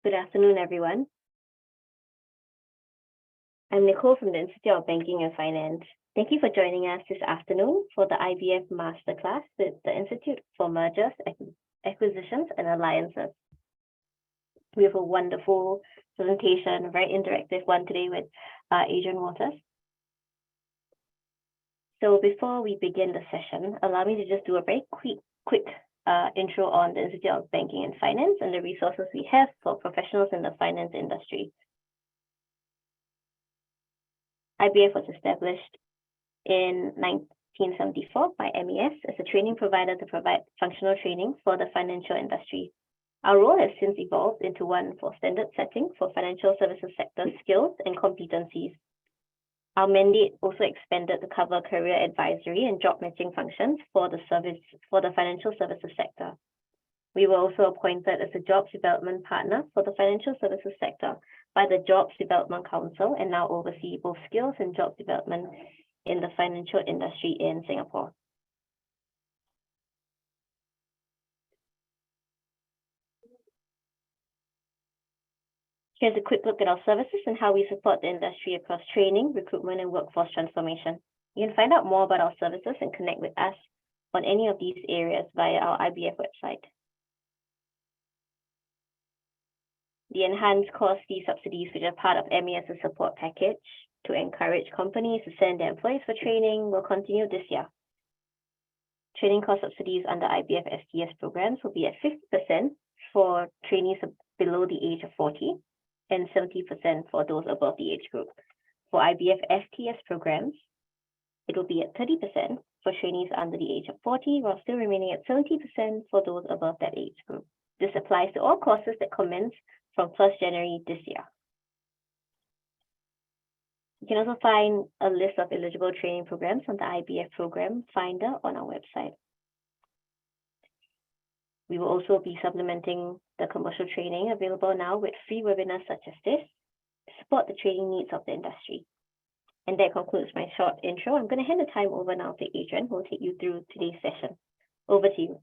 Good afternoon, everyone. I'm Nicole from the Institute of Banking and Finance. Thank you for joining us this afternoon for the IBF Masterclass with the Institute for Mergers, Acquisitions and Alliances. We have a wonderful presentation, a very interactive one today with Adrian Waters. So before we begin the session, allow me to just do a very quick intro on the Institute of Banking and Finance and the resources we have for professionals in the finance industry. IBF was established in 1974 by MES as a training provider to provide functional training for the financial industry. Our role has since evolved into one for standard setting for financial services sector skills and competencies. Our mandate also expanded to cover career advisory and job matching functions for the financial services sector. We were also appointed as a jobs development partner for the financial services sector by the Jobs Development Council and now oversee both skills and job development in the financial industry in Singapore. Here's a quick look at our services and how we support the industry across training, recruitment, and workforce transformation. You can find out more about our services and connect with us on any of these areas via our IBF website. The enhanced course fee subsidies, which are part of MES's support package to encourage companies to send their employees for training, will continue this year. Training course subsidies under IBF STS programs will be at 50% for trainees below the age of 40 and 70% for those above the age group. For IBF STS programs, it will be at 30% for trainees under the age of 40, while still remaining at 70% for those above that age group. This applies to all courses that commence from 1st January this year. You can also find a list of eligible training programs on the IBF program finder on our website. We will also be supplementing the commercial training available now with free webinars such as this to support the training needs of the industry. And that concludes my short intro. I'm going to hand the time over now to Adrian, who will take you through today's session. Over to you.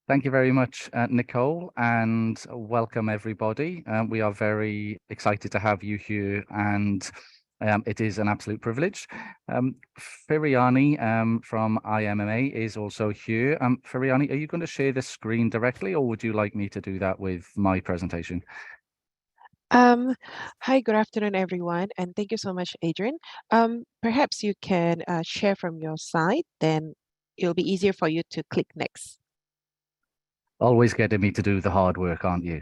Thank you very much, Nicole, and welcome everybody. We are very excited to have you here, and it is an absolute privilege. Firiani from IMAA is also here. Firiani, are you going to share the screen directly, or would you like me to do that with my presentation? Hi, good afternoon, everyone, and thank you so much, Adrian. Perhaps you can share from your side, then it'll be easier for you to click next. Always getting me to do the hard work, aren't you?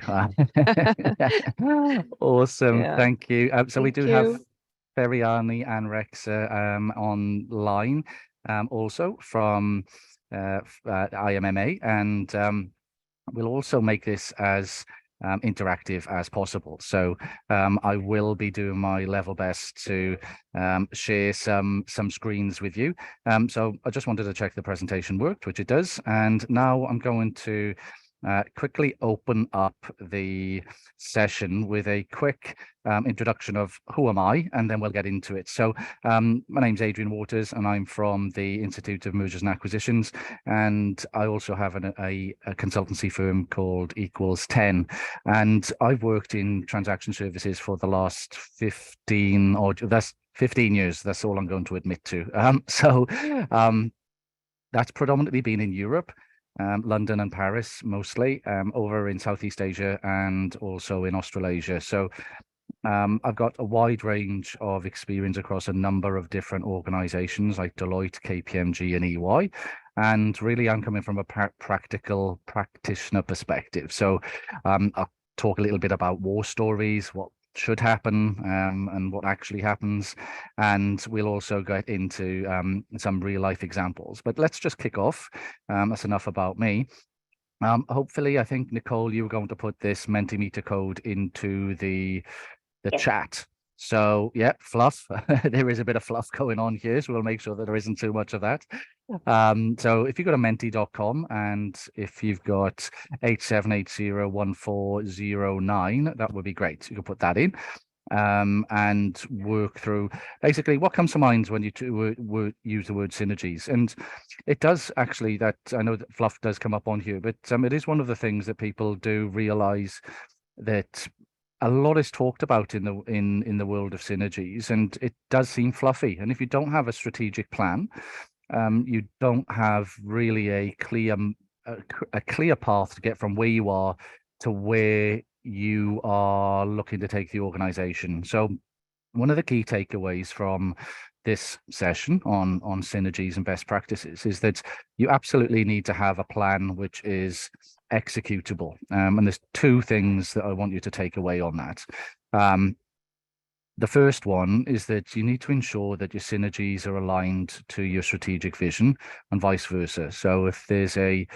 Awesome. Yeah. Thank you. So we do have Firiani and Rexa online also from IMAA, and we'll also make this as interactive as possible. So I will be doing my level best to share some screens with you. So I just wanted to check the presentation worked, which it does. And now I'm going to quickly open up the session with a quick introduction of who am I, and then we'll get into it. So my name's Adrian Waters, and I'm from the Institute of Mergers and Acquisitions, and I also have a consultancy firm called Equals 10, and I've worked in transaction services for the last 15 years. That's all I'm going to admit to. That's predominantly been in Europe. London and Paris mostly, over in Southeast Asia and also in Australasia. So I've got a wide range of experience across a number of different organizations like Deloitte, KPMG and EY. And really I'm coming from a practical practitioner perspective. So I'll talk a little bit about war stories, what should happen and what actually happens, and we'll also get into some real life examples. But let's just kick off. That's enough about me. Hopefully, I think, Nicole, you were going to put this Mentimeter code into the chat. So yeah, fluff. There is a bit of fluff going on here, so we'll make sure that there isn't too much of that. So if you go to menti.com and if you've got 87801409, that would be great. You can put that in. and work through basically what comes to mind when you use the word synergies. And it does actually, that I know that fluff does come up on here, but it is one of the things that people do realize, that a lot is talked about in the world of synergies, and it does seem fluffy. And if you don't have a strategic plan, you don't have really a clear path to get from where you are to where you are looking to take the organization. So one of the key takeaways from this session on synergies and best practices is that you absolutely need to have a plan which is executable. And there's two things that I want you to take away on that. The first one is that you need to ensure that your synergies are aligned to your strategic vision and vice versa. So if there's a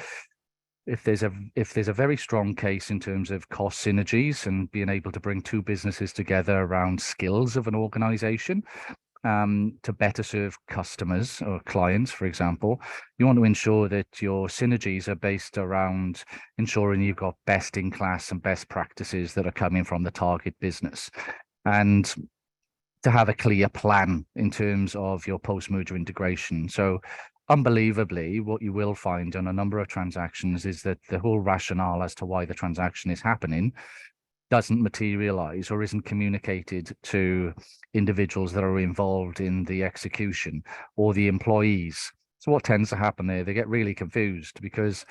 very strong case in terms of cost synergies and being able to bring two businesses together around skills of an organization, to better serve customers or clients, for example, you want to ensure that your synergies are based around ensuring you've got best in class and best practices that are coming from the target business, and to have a clear plan in terms of your post-merger integration. So unbelievably, what you will find on a number of transactions is that the whole rationale as to why the transaction is happening doesn't materialize or isn't communicated to individuals that are involved in the execution or the employees. So what tends to happen there, they get really confused because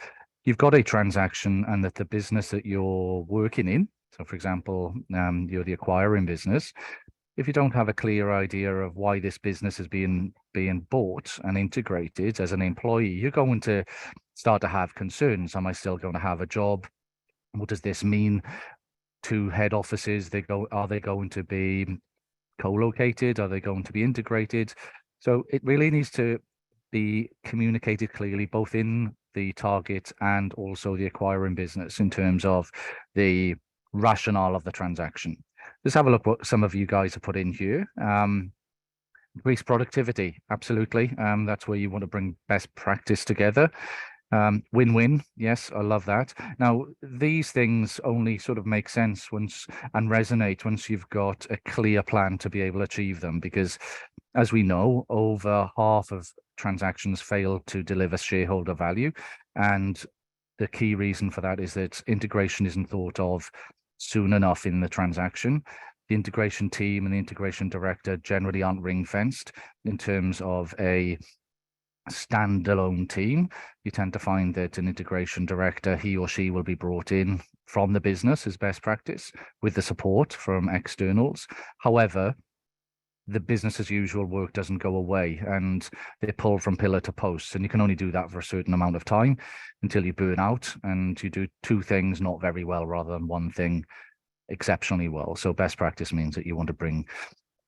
you've got a transaction and that the business that you're working in, so for example, you're the acquiring business, if you don't have a clear idea of why this business is being bought and integrated as an employee, you're going to start to have concerns. Am I still going to have a job? What does this mean? Two head offices, are they going to be co-located? Are they going to be integrated? So it really needs to be communicated clearly, both in the target and also the acquiring business, in terms of the rationale of the transaction. Let's have a look what some of you guys have put in here. Increase productivity, absolutely. That's where you want to bring best practice together. Win-win, yes, I love that. Now, these things only sort of make sense and resonate once you've got a clear plan to be able to achieve them, because as we know, over half of transactions fail to deliver shareholder value. And the key reason for that is that integration isn't thought of soon enough in the transaction. The integration team and the integration director generally aren't ring-fenced in terms of a standalone team. You tend to find that an integration director, he or she will be brought in from the business as best practice with the support from externals. However, the business as usual work doesn't go away, and they pull from pillar to post, and you can only do that for a certain amount of time until you burn out and you do two things not very well rather than one thing exceptionally well. So best practice means that you want to bring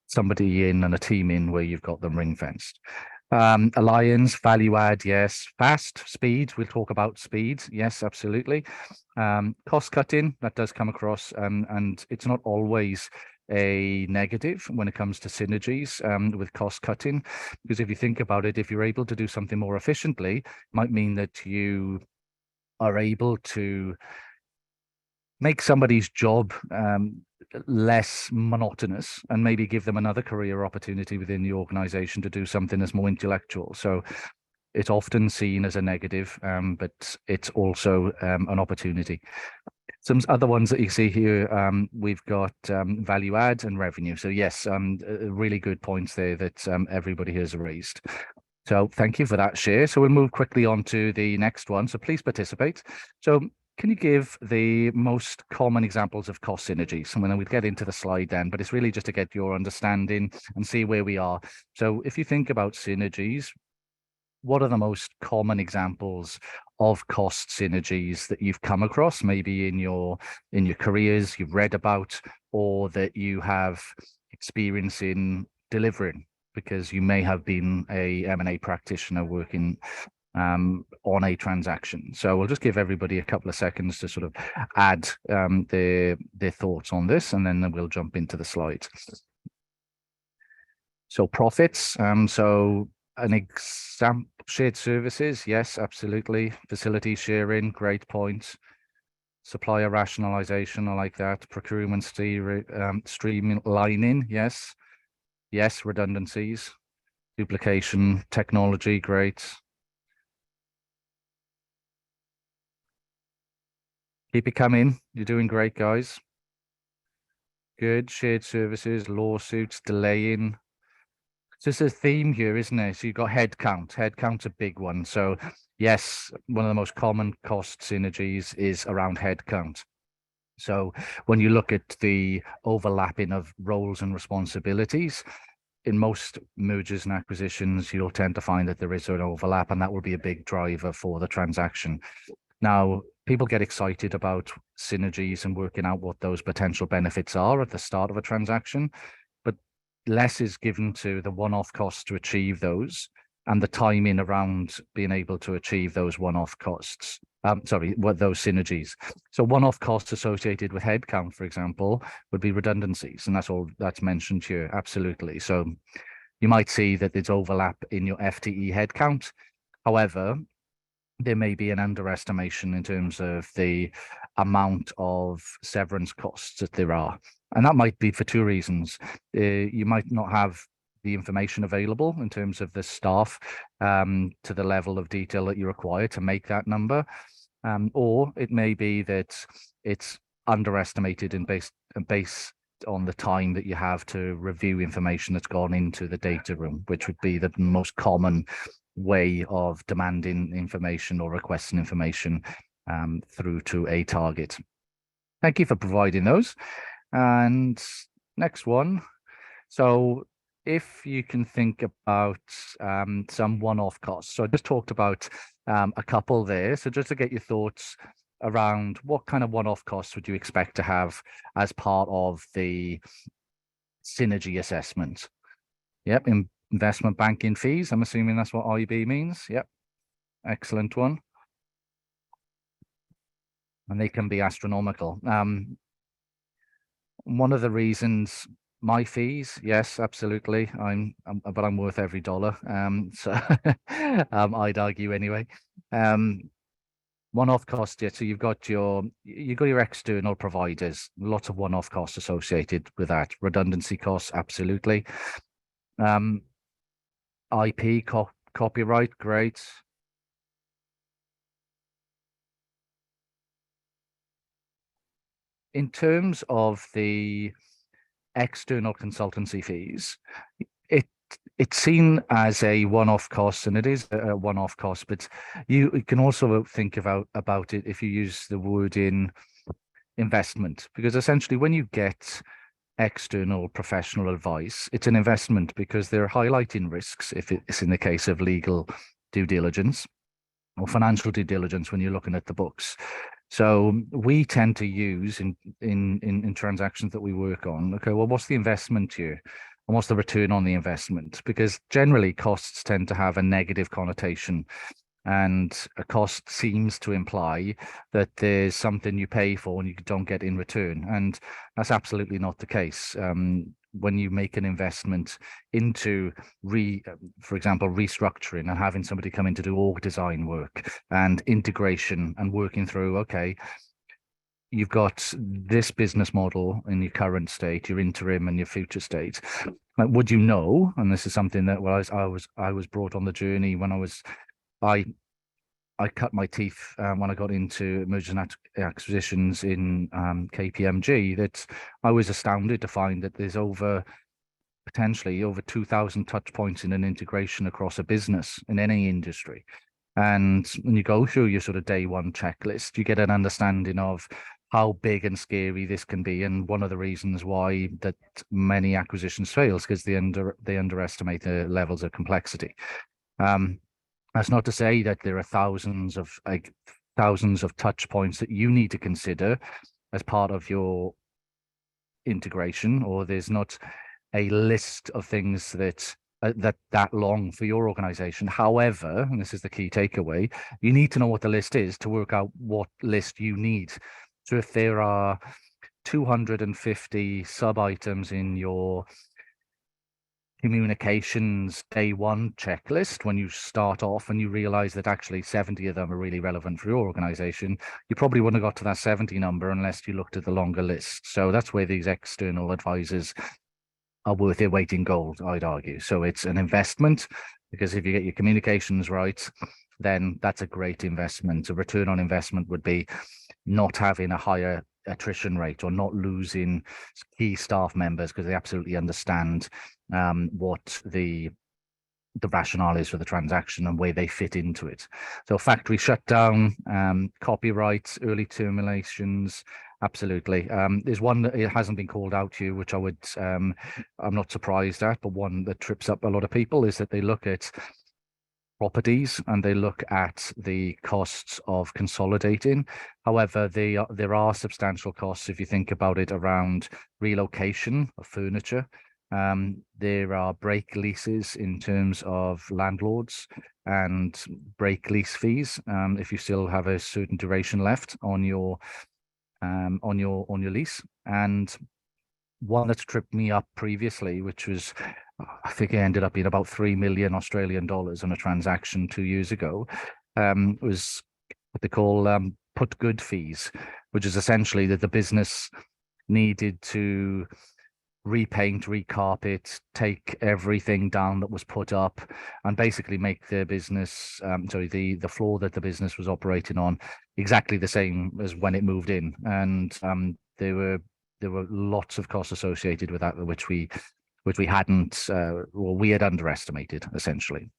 somebody in and a team in where you've got them ring fenced. Alliance, value add, yes. Fast, speed, we'll talk about speed, yes, absolutely. Cost cutting, that does come across, and it's not always a negative when it comes to synergies with cost cutting, because if you think about it, if you're able to do something more efficiently, it might mean that you are able to make somebody's job less monotonous and maybe give them another career opportunity within the organization to do something that's more intellectual. So it's often seen as a negative, but it's also an opportunity. Some other ones that you see here, we've got value add and revenue. So yes, really good points there that everybody has raised. So thank you for that share. So we'll move quickly on to the next one. So please participate. So can you give the most common examples of cost synergies? And then we'll get into the slide then, but it's really just to get your understanding and see where we are. So if you think about synergies, what are the most common examples of cost synergies that you've come across, maybe in your careers you've read about, or that you have experience in delivering, because you may have been a M&A practitioner working on a transaction. So we'll just give everybody a couple of seconds to sort of add their thoughts on this, and then we'll jump into the slides. So profits. So an example, shared services. Yes, absolutely. Facility sharing. Great point. Supplier rationalization, I like that. Procurement streamlining, yes. Yes, redundancies. Duplication, technology, great. Keep it coming. You're doing great, guys. Good. Shared services, lawsuits, delaying. It's just a theme here, isn't it? So you've got headcount. Headcount's a big one. So yes, one of the most common cost synergies is around headcount. So when you look at the overlapping of roles and responsibilities, in most mergers and acquisitions, you'll tend to find that there is an overlap, and that will be a big driver for the transaction. Now, people get excited about synergies and working out what those potential benefits are at the start of a transaction, but less is given to the one-off costs to achieve those and the timing around being able to achieve those one-off costs. What those synergies. So one-off costs associated with headcount, for example, would be redundancies, and that's all that's mentioned here. Absolutely. So you might see that there's overlap in your FTE headcount. However, there may be an underestimation in terms of the amount of severance costs that there are. And that might be for two reasons. You might not have the information available in terms of the staff to the level of detail that you require to make that number. Or it may be that it's underestimated and based on the time that you have to review information that's gone into the data room, which would be the most common way of demanding information or requesting information through to a target. Thank you for providing those. And next one. So if you can think about some one-off costs. So I just talked about a couple there. So just to get your thoughts around what kind of one-off costs would you expect to have as part of the synergy assessment? Yep, investment banking fees. I'm assuming that's what IB means. Yep, excellent one. And they can be astronomical. One of the reasons my fees, yes, absolutely. But I'm worth every dollar. So I'd argue anyway. One-off cost, yeah. So you've got your external providers, lots of one-off costs associated with that. Redundancy costs, absolutely. IP copyright, great. In terms of the external consultancy fees, it's seen as a one-off cost, and it is a one-off cost, but you can also think about it if you use the word in investment, because essentially when you get external professional advice, it's an investment because they're highlighting risks if it's in the case of legal due diligence or financial due diligence when you're looking at the books. So we tend to use in transactions that we work on, okay, well, what's the investment here? And what's the return on the investment? Because generally costs tend to have a negative connotation, and a cost seems to imply that there's something you pay for and you don't get in return. And that's absolutely not the case. When you make an investment into, for example, restructuring and having somebody come in to do org design work and integration and working through, okay, you've got this business model in your current state, your interim and your future state. Like, would you know? And this is something that I was brought on the journey when I cut my teeth when I got into mergers and acquisitions in KPMG, that I was astounded to find that there's potentially over 2,000 touch points in an integration across a business in any industry. And when you go through your sort of day one checklist, you get an understanding of how big and scary this can be. And one of the reasons why that many acquisitions fail is because they underestimate the levels of complexity. That's not to say that there are thousands of touch points that you need to consider as part of your integration, or there's not a list of things that long for your organization. However, and this is the key takeaway, you need to know what the list is to work out what list you need. So if there are 250 sub items in your communications day one checklist when you start off and you realize that actually 70 of them are really relevant for your organization, you probably wouldn't have got to that 70 number unless you looked at the longer list. So that's where these external advisors are worth their weight in gold, I'd argue. So it's an investment, because if you get your communications right, then that's a great investment. A return on investment would be not having a higher attrition rate or not losing key staff members because they absolutely understand what the rationale is for the transaction and where they fit into it. So factory shutdown, copyright, early terminations, absolutely. There's one that it hasn't been called out to you, which I would, I'm not surprised at, but one that trips up a lot of people is that they look at properties and they look at the costs of consolidating. However, there are substantial costs if you think about it around relocation of furniture. There are break leases in terms of landlords and break lease fees if you still have a certain duration left on your lease. And one that's tripped me up previously, which was, I think it ended up being about 3 million Australian dollars on a transaction 2 years ago, was what they call put good fees, which is essentially that the business needed to repaint, recarpet, take everything down that was put up, and basically make their business, the floor that the business was operating on exactly the same as when it moved in. And there were lots of costs associated with that, which we hadn't, we had underestimated, essentially.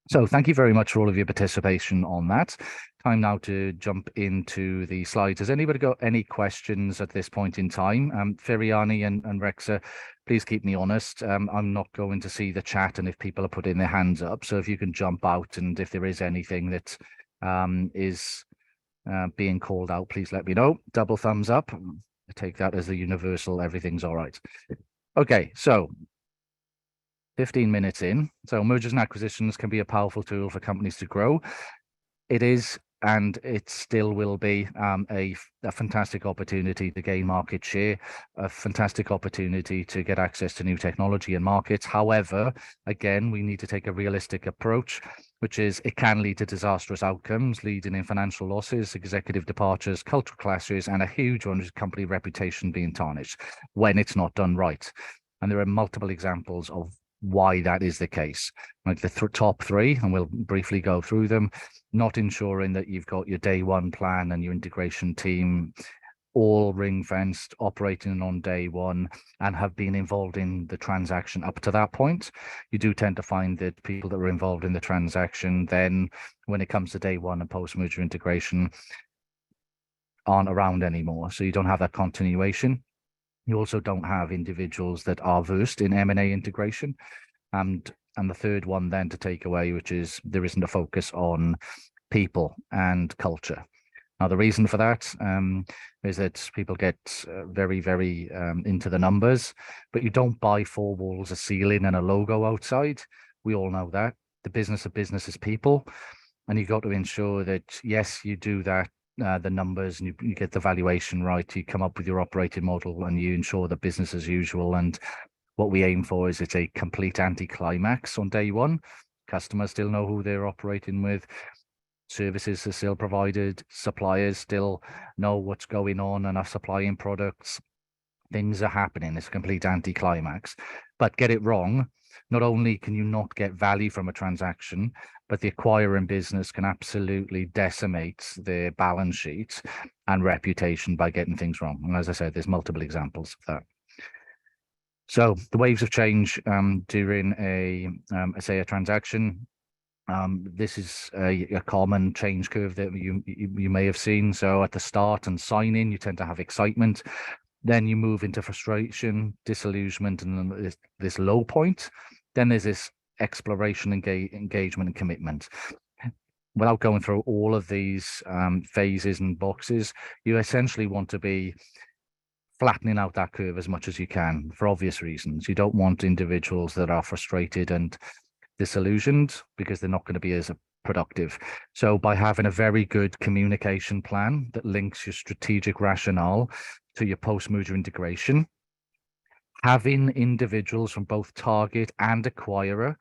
So thank you very much for all of your participation on that. Time now to jump into the slides. Has anybody got any questions at this point in time? Feriani and Rexa, please keep me honest. I'm not going to see the chat and if people are putting their hands up. So if you can jump out and if there is anything that is being called out, please let me know. Double thumbs up. I take that as the universal, everything's all right. Okay, so 15 minutes in. So mergers and acquisitions can be a powerful tool for companies to grow. It is, and it still will be a fantastic opportunity to gain market share, a fantastic opportunity to get access to new technology and markets. However, again, we need to take a realistic approach, which is it can lead to disastrous outcomes, leading in financial losses, executive departures, cultural clashes, and a huge one is company reputation being tarnished when it's not done right. And there are multiple examples of why that is the case. Like the top three, and we'll briefly go through them. Not ensuring that you've got your day one plan and your integration team all ring-fenced, operating on day one, and have been involved in the transaction up to that point. You do tend to find that people that were involved in the transaction, then when it comes to day one and post-merger integration, aren't around anymore. So you don't have that continuation. You also don't have individuals that are versed in M&A integration. And the third one then to take away, which is there isn't a focus on people and culture. Now, the reason for that is that people get very, very into the numbers, but you don't buy 4 walls, a ceiling and a logo outside. We all know that. The business of business is people. And you've got to ensure that, yes, you do that, the numbers, and you get the valuation right. You come up with your operating model and you ensure that business as usual. And what we aim for is it's a complete anti-climax on day one. Customers still know who they're operating with. Services are still provided. Suppliers still know what's going on and are supplying products. Things are happening. It's a complete anti-climax. But get it wrong, not only can you not get value from a transaction, but the acquiring business can absolutely decimate their balance sheet and reputation by getting things wrong. And as I said, there's multiple examples of that. So the waves of change during a transaction. This is a common change curve that you may have seen. So at the start and sign-in, you tend to have excitement. Then you move into frustration, disillusionment, and then this low point. Then there's this exploration, engagement, and commitment. Without going through all of these phases and boxes, you essentially want to be flattening out that curve as much as you can for obvious reasons. You don't want individuals that are frustrated and disillusioned because they're not going to be as productive. So by having a very good communication plan that links your strategic rationale to your post-merger integration, having individuals from both target and acquirer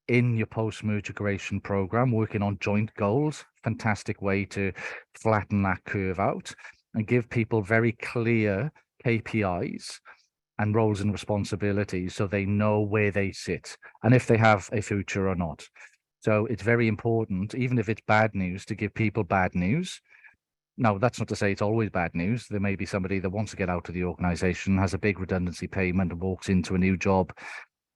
in your post-merger integration program working on joint goals, fantastic way to flatten that curve out and give people very clear KPIs and roles and responsibilities so they know where they sit and if they have a future or not. So it's very important, even if it's bad news, to give people bad news. Now, that's not to say it's always bad news. There may be somebody that wants to get out of the organization, has a big redundancy payment, and walks into a new job.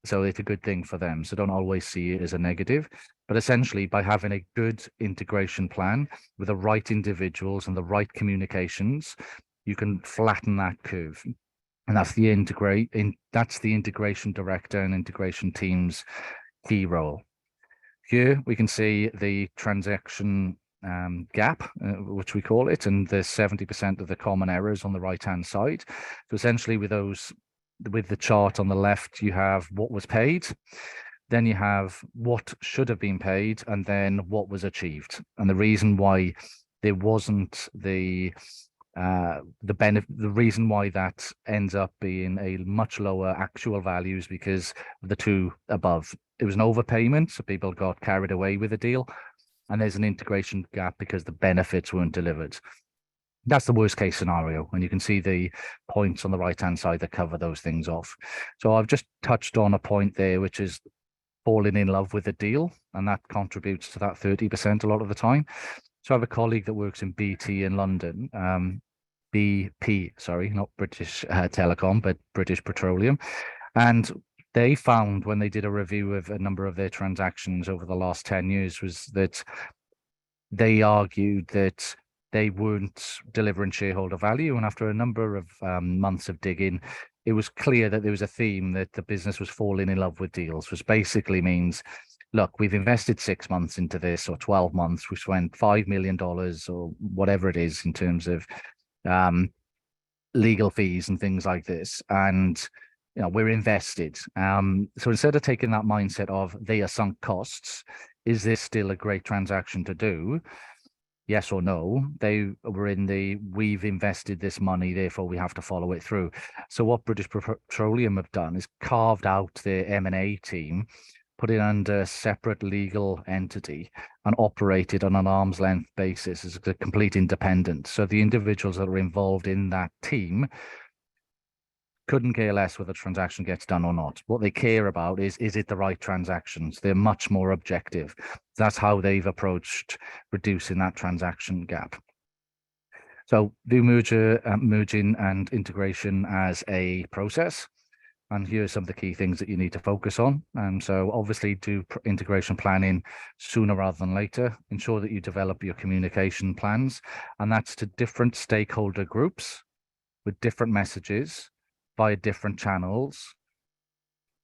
So it's a good thing for them. So don't always see it as a negative. But essentially, by having a good integration plan with the right individuals and the right communications, you can flatten that curve. And that's the integration director and integration team's key role. Here we can see the transaction gap, which we call it, and there's 70% of the common errors on the right-hand side. So essentially with the chart on the left, you have what was paid, then you have what should have been paid, and then what was achieved. And the reason why there wasn't the reason why that ends up being a much lower actual values because of the two above. It was an overpayment, so people got carried away with the deal, and there's an integration gap because the benefits weren't delivered. That's the worst case scenario, and you can see the points on the right-hand side that cover those things off. So I've just touched on a point there, which is falling in love with the deal, and that contributes to that 30% a lot of the time. So I have a colleague that works in BT in London, BP, sorry, not British Telecom, but British Petroleum. And they found when they did a review of a number of their transactions over the last 10 years was that they argued that they weren't delivering shareholder value. And after a number of months of digging, it was clear that there was a theme that the business was falling in love with deals, which basically means, look, we've invested 6 months into this or 12 months, we spent $5 million or whatever it is in terms of legal fees and things like this. And, you know, we're invested. So instead of taking that mindset of they are sunk costs, is this still a great transaction to do? Yes or no? They were in the, we've invested this money, therefore we have to follow it through. So what British Petroleum have done is carved out their M&A team, put it under a separate legal entity and operated on an arm's length basis as a complete independent. So the individuals that are involved in that team couldn't care less whether the transaction gets done or not. What they care about is it the right transactions? They're much more objective. That's how they've approached reducing that transaction gap. So do merging and integration as a process. And here are some of the key things that you need to focus on. So obviously do integration planning sooner rather than later. Ensure that you develop your communication plans, and that's to different stakeholder groups with different messages via different channels,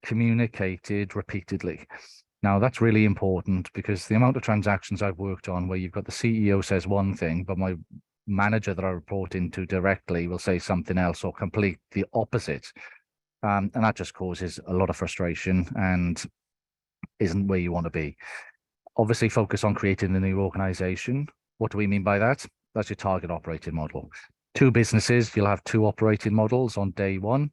communicated repeatedly. Now, that's really important because the amount of transactions I've worked on where you've got the CEO says one thing, but my manager that I report into directly will say something else or complete the opposite. And that just causes a lot of frustration and isn't where you want to be. Obviously, focus on creating a new organization. What do we mean by that? That's your target operating model. 2 businesses, you'll have 2 operating models on day 1.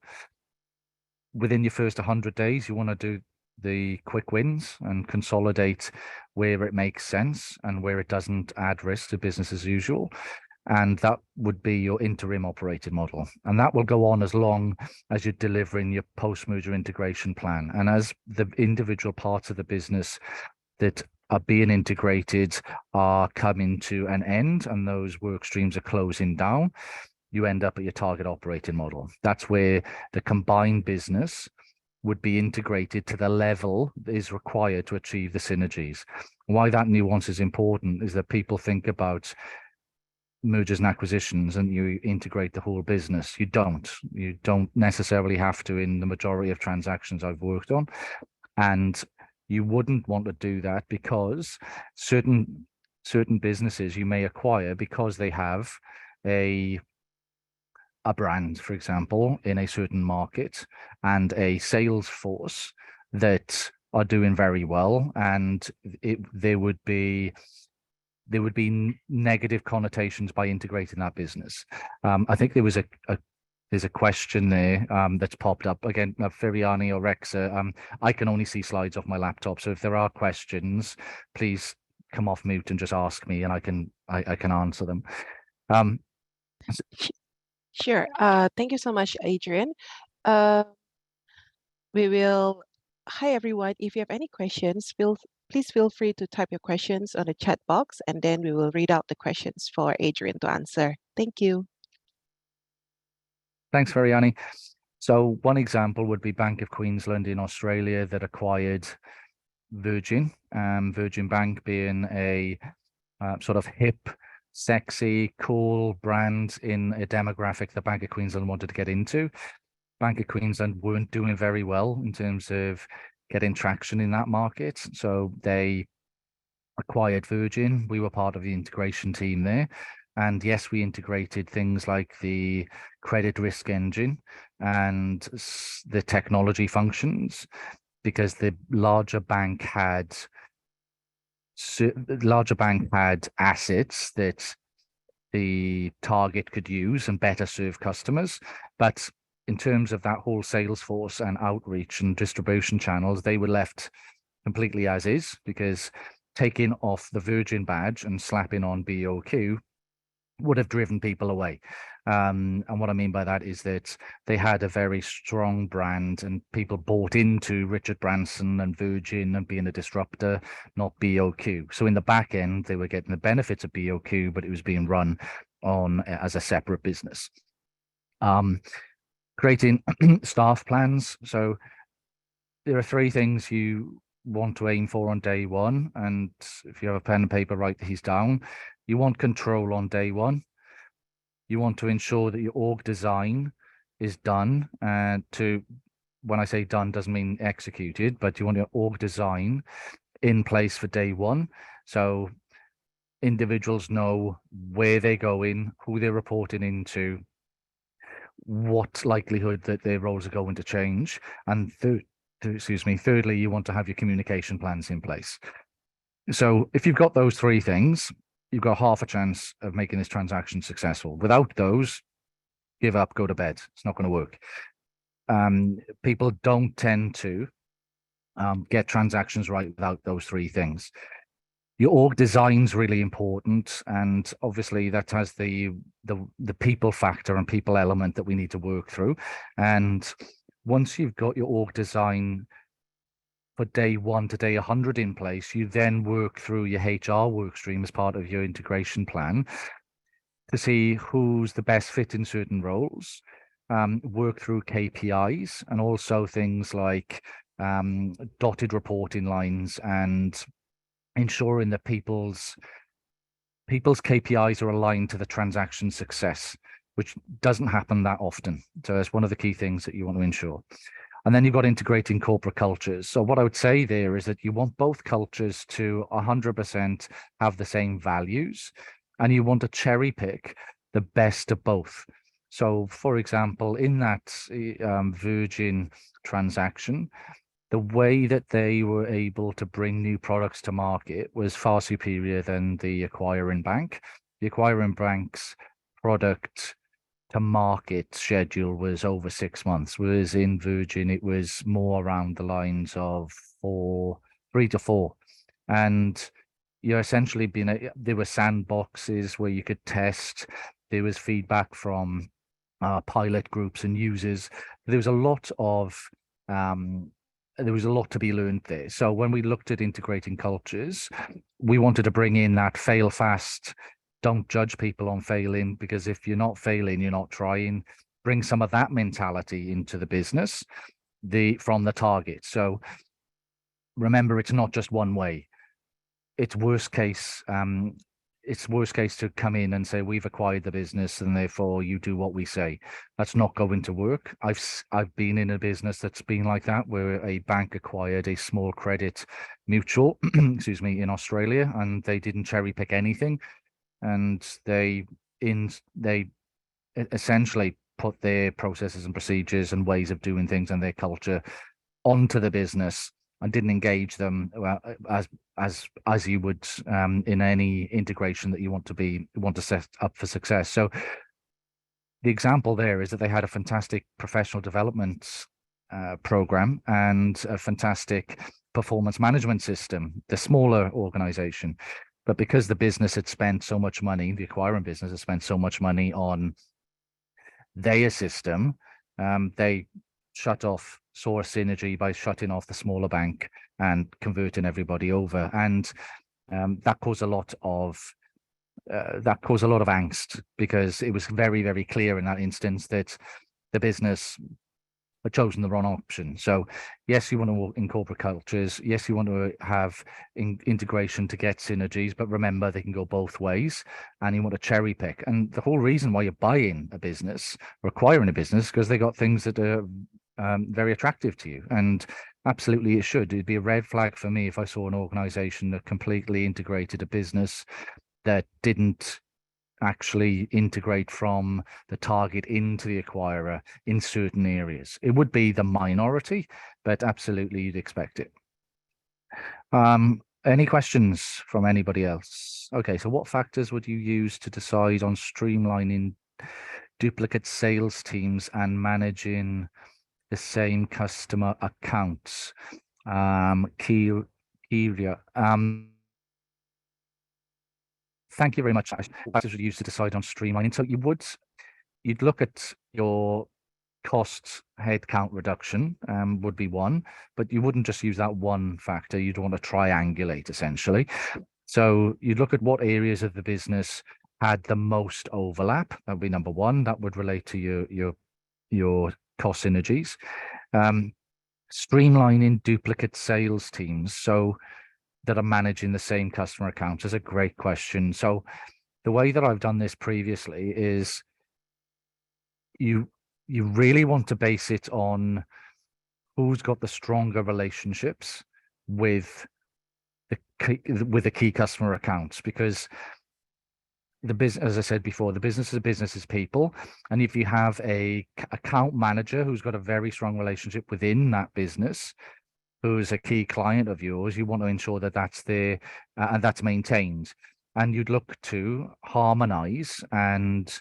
Within your first 100 days, you want to do the quick wins and consolidate where it makes sense and where it doesn't add risk to business as usual. And that would be your interim operating model. And that will go on as long as you're delivering your post-merger integration plan. And as the individual parts of the business that are being integrated are coming to an end and those work streams are closing down, you end up at your target operating model. That's where the combined business would be integrated to the level that is required to achieve the synergies. Why that nuance is important is that people think about mergers and acquisitions and you integrate the whole business. You don't necessarily have to in the majority of transactions I've worked on. And you wouldn't want to do that because certain businesses you may acquire because they have a brand, for example, in a certain market and a sales force that are doing very well, and there would be negative connotations by integrating that business. I think there was a there's a question there that's popped up. Again, Firiani or Rexa, I can only see slides off my laptop. So if there are questions, please come off mute and just ask me, and I can answer them. Sure. Thank you so much, Adrian. Hi, everyone. If you have any questions, please feel free to type your questions on the chat box, and then we will read out the questions for Adrian to answer. Thank you. Thanks, Firiani. So one example would be Bank of Queensland in Australia that acquired Virgin, Virgin Bank being a sort of hip, sexy, cool brand in a demographic that Bank of Queensland wanted to get into. Bank of Queensland weren't doing very well in terms of getting traction in that market. So they acquired Virgin. We were part of the integration team there. And yes, we integrated things like the credit risk engine and the technology functions, because the larger bank had assets that the target could use and better serve customers. But in terms of that whole sales force and outreach and distribution channels, they were left completely as is, because taking off the Virgin badge and slapping on BOQ would have driven people away. And what I mean by that is that they had a very strong brand and people bought into Richard Branson and Virgin and being a disruptor, not BOQ. So in the back end, they were getting the benefits of BOQ, but it was being run on as a separate business. Creating staff plans. So there are three things you want to aim for on day one. And if you have a pen and paper, write these down. You want control on day one. You want to ensure that your org design is done. And when I say done, doesn't mean executed, but you want your org design in place for day one. So individuals know where they're going, who they're reporting into, what likelihood that their roles are going to change. And thirdly, you want to have your communication plans in place. So if you've got those three things, you've got half a chance of making this transaction successful. Without those, give up, go to bed. It's not going to work. People don't tend to get transactions right without those three things. Your org design's really important, and obviously that has the people factor and people element that we need to work through. And once you've got your org design for day 1 to day 100 in place, you then work through your HR work stream as part of your integration plan to see who's the best fit in certain roles, work through KPIs, and also things like dotted reporting lines and ensuring that people's KPIs are aligned to the transaction success, which doesn't happen that often. So that's one of the key things that you want to ensure. And then you've got integrating corporate cultures. So what I would say there is that you want both cultures to 100% have the same values, and you want to cherry pick the best of both. So, for example, in that Virgin transaction, the way that they were able to bring new products to market was far superior than the acquiring bank. The acquiring bank's product to market schedule was over 6 months, whereas in Virgin, it was more around the lines of 3 to 4. And you're essentially there were sandboxes where you could test. There was feedback from pilot groups and users. There was a lot to be learned there. So when we looked at integrating cultures, we wanted to bring in that fail fast, don't judge people on failing, because if you're not failing, you're not trying. Bring some of that mentality into the business from the target. So remember, it's not just one way. It's worst case. It's worst case to come in and say, we've acquired the business and therefore you do what we say. That's not going to work. I've been in a business that's been like that, where a bank acquired a small credit mutual, excuse me, in Australia, and they didn't cherry pick anything. And they essentially put their processes and procedures and ways of doing things and their culture onto the business and didn't engage them as you would in any integration that you want to set up for success. So the example there is that they had a fantastic professional development program and a fantastic performance management system, the smaller organization. But because the business had spent so much money, the acquiring business had spent so much money on their system, they saw a synergy by shutting off the smaller bank and converting everybody over. And that caused a lot of angst, because it was very, very clear in that instance that the business had chosen the wrong option. So yes, you want to incorporate cultures. Yes, you want to have integration to get synergies, but remember they can go both ways, and you want to cherry pick. And the whole reason why you're buying a business or acquiring a business, because they got things that are very attractive to you. And absolutely it should. It'd be a red flag for me if I saw an organization that completely integrated a business that didn't actually integrate from the target into the acquirer in certain areas. It would be the minority, but absolutely you'd expect it. Any questions from anybody else? Okay, so what factors would you use to decide on streamlining duplicate sales teams and managing the same customer accounts? Thank you very much. Factors would use to decide on streamlining. So you'd look at your cost headcount reduction, would be one, but you wouldn't just use that one factor. You'd want to triangulate essentially. So you'd look at what areas of the business had the most overlap. That would be number one. That would relate to your cost synergies. Streamlining duplicate sales teams so that are managing the same customer accounts is a great question. So the way that I've done this previously is you really want to base it on who's got the stronger relationships with the key customer accounts, because the business, as I said before, the business is people. And if you have a account manager who's got a very strong relationship within that business, who's a key client of yours, you want to ensure that that's there and that's maintained. And you'd look to harmonize and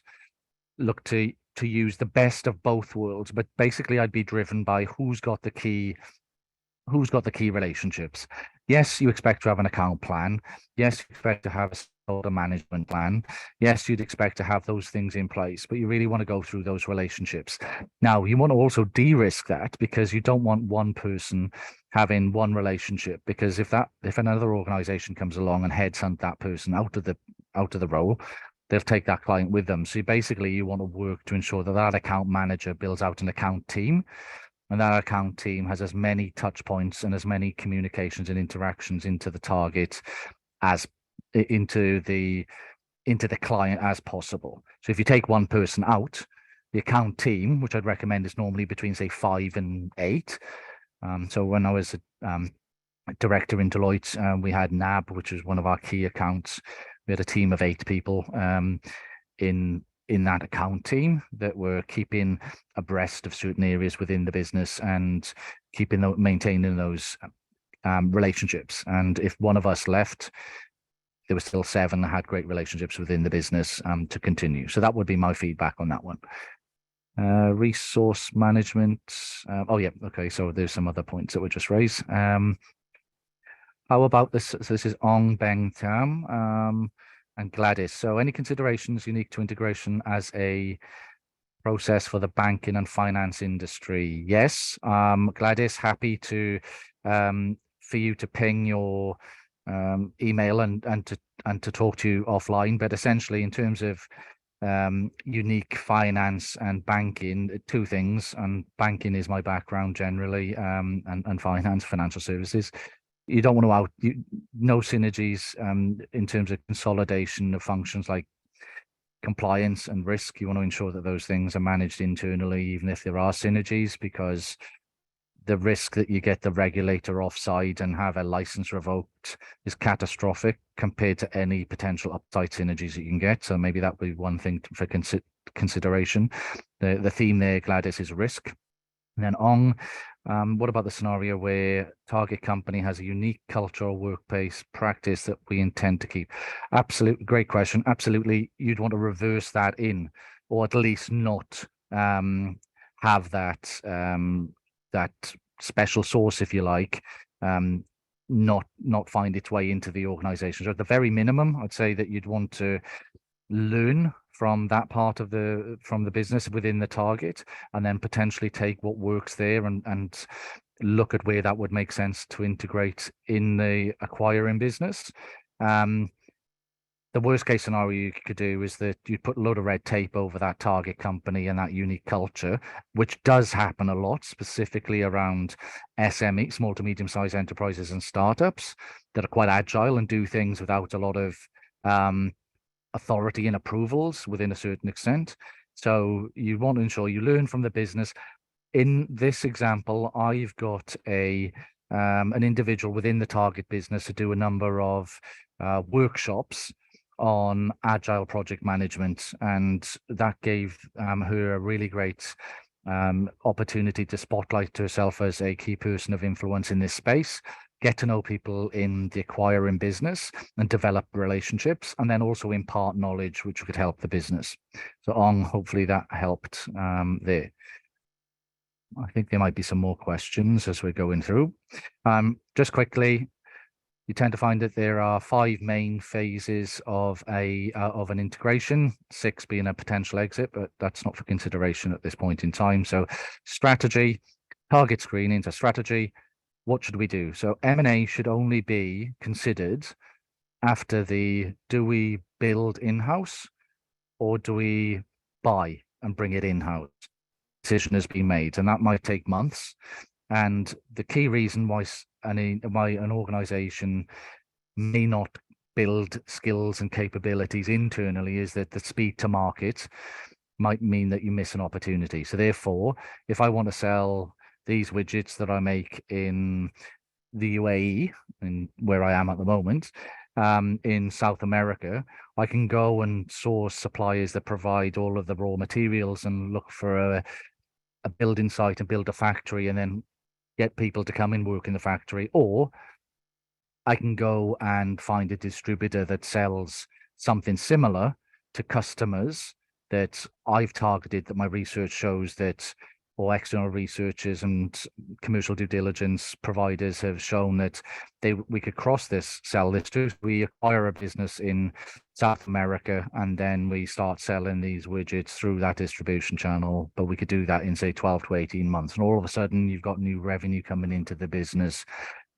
look to use the best of both worlds. But basically, I'd be driven by who's got the key relationships. Yes, you expect to have an account plan. Yes, you expect to have a stakeholder management plan. Yes, you'd expect to have those things in place, but you really want to go through those relationships. Now, you want to also de-risk that, because you don't want one person having one relationship, because if another organization comes along and headhunt that person out of the role, they'll take that client with them. So basically you want to work to ensure that that account manager builds out an account team, and that account team has as many touch points and as many communications and interactions into the target as into the client as possible. So if you take one person out, the account team, which I'd recommend is normally between, say, 5 and 8. So when I was a director in Deloitte, we had NAB, which was one of our key accounts. We had a team of 8 people in that account team that were keeping abreast of certain areas within the business and maintaining those relationships. And if one of us left, there were still 7 that had great relationships within the business to continue. So that would be my feedback on that one. Resource management. Okay. So there's some other points that were just raised. How about this? So this is Ong Beng Tam and Gladys. So any considerations unique to integration as a process for the banking and finance industry? Yes. Gladys, happy to for you to ping your email and to talk to you offline. But essentially, in terms of unique finance and banking, 2 things, and banking is my background generally, and financial services. You don't want to no synergies in terms of consolidation of functions like compliance and risk. You want to ensure that those things are managed internally, even if there are synergies, because the risk that you get the regulator offside and have a license revoked is catastrophic compared to any potential upside synergies that you can get. So maybe that would be one thing for consideration. The theme there, Gladys, is risk. And then Ong, what about the scenario where target company has a unique cultural workplace practice that we intend to keep? Absolutely, great question. Absolutely, you'd want to reverse that in, or at least not have that that special sauce, if you like, not find its way into the organization. So at the very minimum, I'd say that you'd want to learn from that part of the business within the target, and then potentially take what works there and look at where that would make sense to integrate in the acquiring business. The worst case scenario you could do is that you'd put a load of red tape over that target company and that unique culture, which does happen a lot, specifically around SME, small to medium-sized enterprises and startups that are quite agile and do things without a lot of authority and approvals within a certain extent. So you want to ensure you learn from the business. In this example, I've got an individual within the target business to do a number of workshops on agile project management, and that gave her a really great opportunity to spotlight herself as a key person of influence in this space, get to know people in the acquiring business and develop relationships, and then also impart knowledge which could help the business. So Ong, hopefully that helped there. I think there might be some more questions as we're going through. Just quickly, you tend to find that there are 5 main phases of an integration, 6 being a potential exit, but that's not for consideration at this point in time. So strategy, target screening, so strategy, what should we do? So M&A should only be considered after do we build in-house or do we buy and bring it in-house? Decision has been made, and that might take months. And the key reason why an organization may not build skills and capabilities internally is that the speed to market might mean that you miss an opportunity. So therefore, if I want to sell these widgets that I make in the UAE, and where I am at the moment, in South America, I can go and source suppliers that provide all of the raw materials and look for a building site and build a factory and then get people to come and work in the factory. Or I can go and find a distributor that sells something similar to customers that I've targeted, that my research shows that, or external researchers and commercial due diligence providers have shown that we could sell this to. We acquire a business in South America and then we start selling these widgets through that distribution channel, but we could do that in say 12 to 18 months. And all of a sudden you've got new revenue coming into the business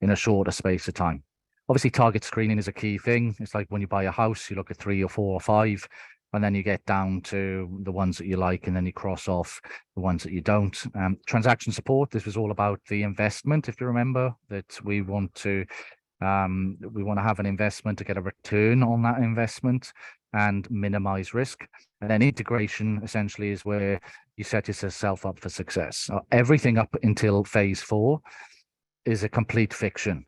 in a shorter space of time. Obviously, target screening is a key thing. It's like when you buy a house, you look at 3 or 4 or 5, and then you get down to the ones that you like, and then you cross off the ones that you don't. Transaction support, this was all about the investment, if you remember, that we want to have an investment to get a return on that investment and minimize risk. And then integration essentially is where you set yourself up for success. Everything up until phase 4 is a complete fiction.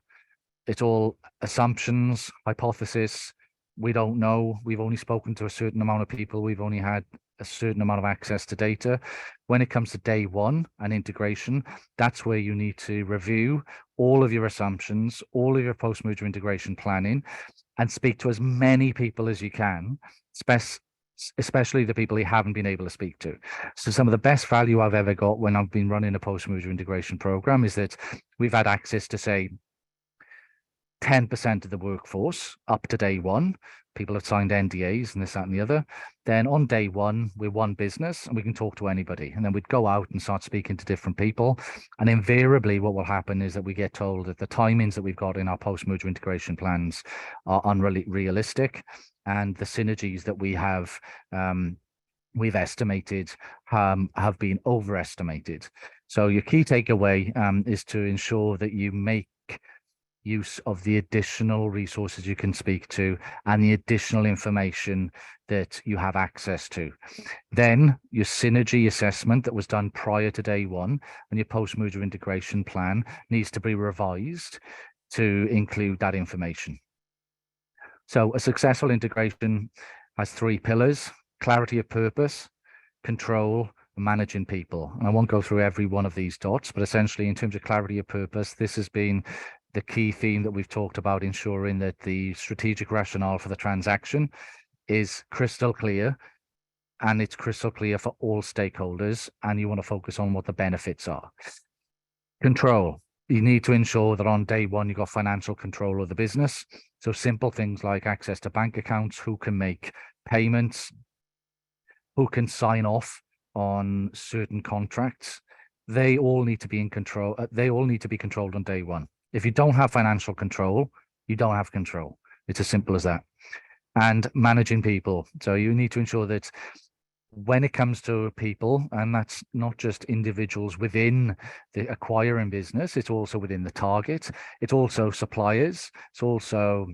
It's all assumptions, hypothesis. We don't know. We've only spoken to a certain amount of people. We've only had a certain amount of access to data. When it comes to day 1 and integration, that's where you need to review all of your assumptions, all of your post-merger integration planning, and speak to as many people as you can, especially the people you haven't been able to speak to. So some of the best value I've ever got when I've been running a post-merger integration program is that we've had access to, say, 10% of the workforce up to day 1. People have signed NDAs and this, that, and the other. Then on day 1, we're one business and we can talk to anybody. And then we'd go out and start speaking to different people. And invariably what will happen is that we get told that the timings that we've got in our post-merger integration plans are unrealistic. And the synergies that we have, we've estimated, have been overestimated. So your key takeaway is to ensure that you make use of the additional resources you can speak to and the additional information that you have access to. Then your synergy assessment that was done prior to day 1 and your post-merger integration plan needs to be revised to include that information. So a successful integration has 3 pillars: clarity of purpose, control, managing people. And I won't go through every one of these dots, but essentially in terms of clarity of purpose, this has been the key theme that we've talked about, ensuring that the strategic rationale for the transaction is crystal clear, and it's crystal clear for all stakeholders, and you want to focus on what the benefits are. Control. You need to ensure that on day one, you've got financial control of the business. So simple things like access to bank accounts, who can make payments, who can sign off on certain contracts. They all need to be in control. They all need to be controlled on day one. If you don't have financial control, you don't have control. It's as simple as that. And managing people. So you need to ensure that when it comes to people, and that's not just individuals within the acquiring business, it's also within the target, it's also suppliers, it's also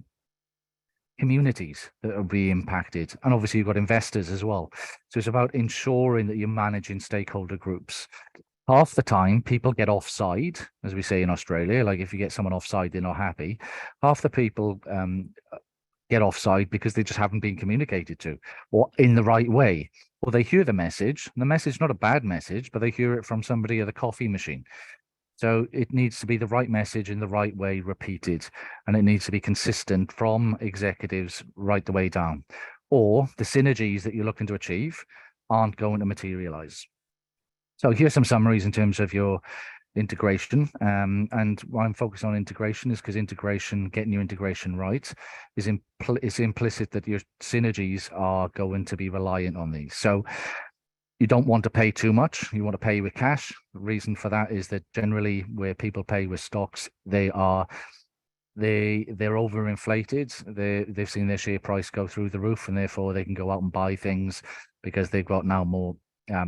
communities that will be impacted. And obviously you've got investors as well. So it's about ensuring that you're managing stakeholder groups. Half the time people get offside, as we say in Australia, like if you get someone offside, they're not happy. Half the people get offside because they just haven't been communicated to or in the right way, or they hear the message. The message is not a bad message, but they hear it from somebody at the coffee machine. So it needs to be the right message in the right way, repeated, and it needs to be consistent from executives right the way down, or the synergies that you're looking to achieve aren't going to materialize. So here's some summaries in terms of your integration. And why I'm focused on integration is because integration, getting your integration right, is implicit that your synergies are going to be reliant on these. So you don't want to pay too much. You want to pay with cash. The reason for that is that generally where people pay with stocks, they're overinflated. They've seen their share price go through the roof, and therefore they can go out and buy things because they've got now more.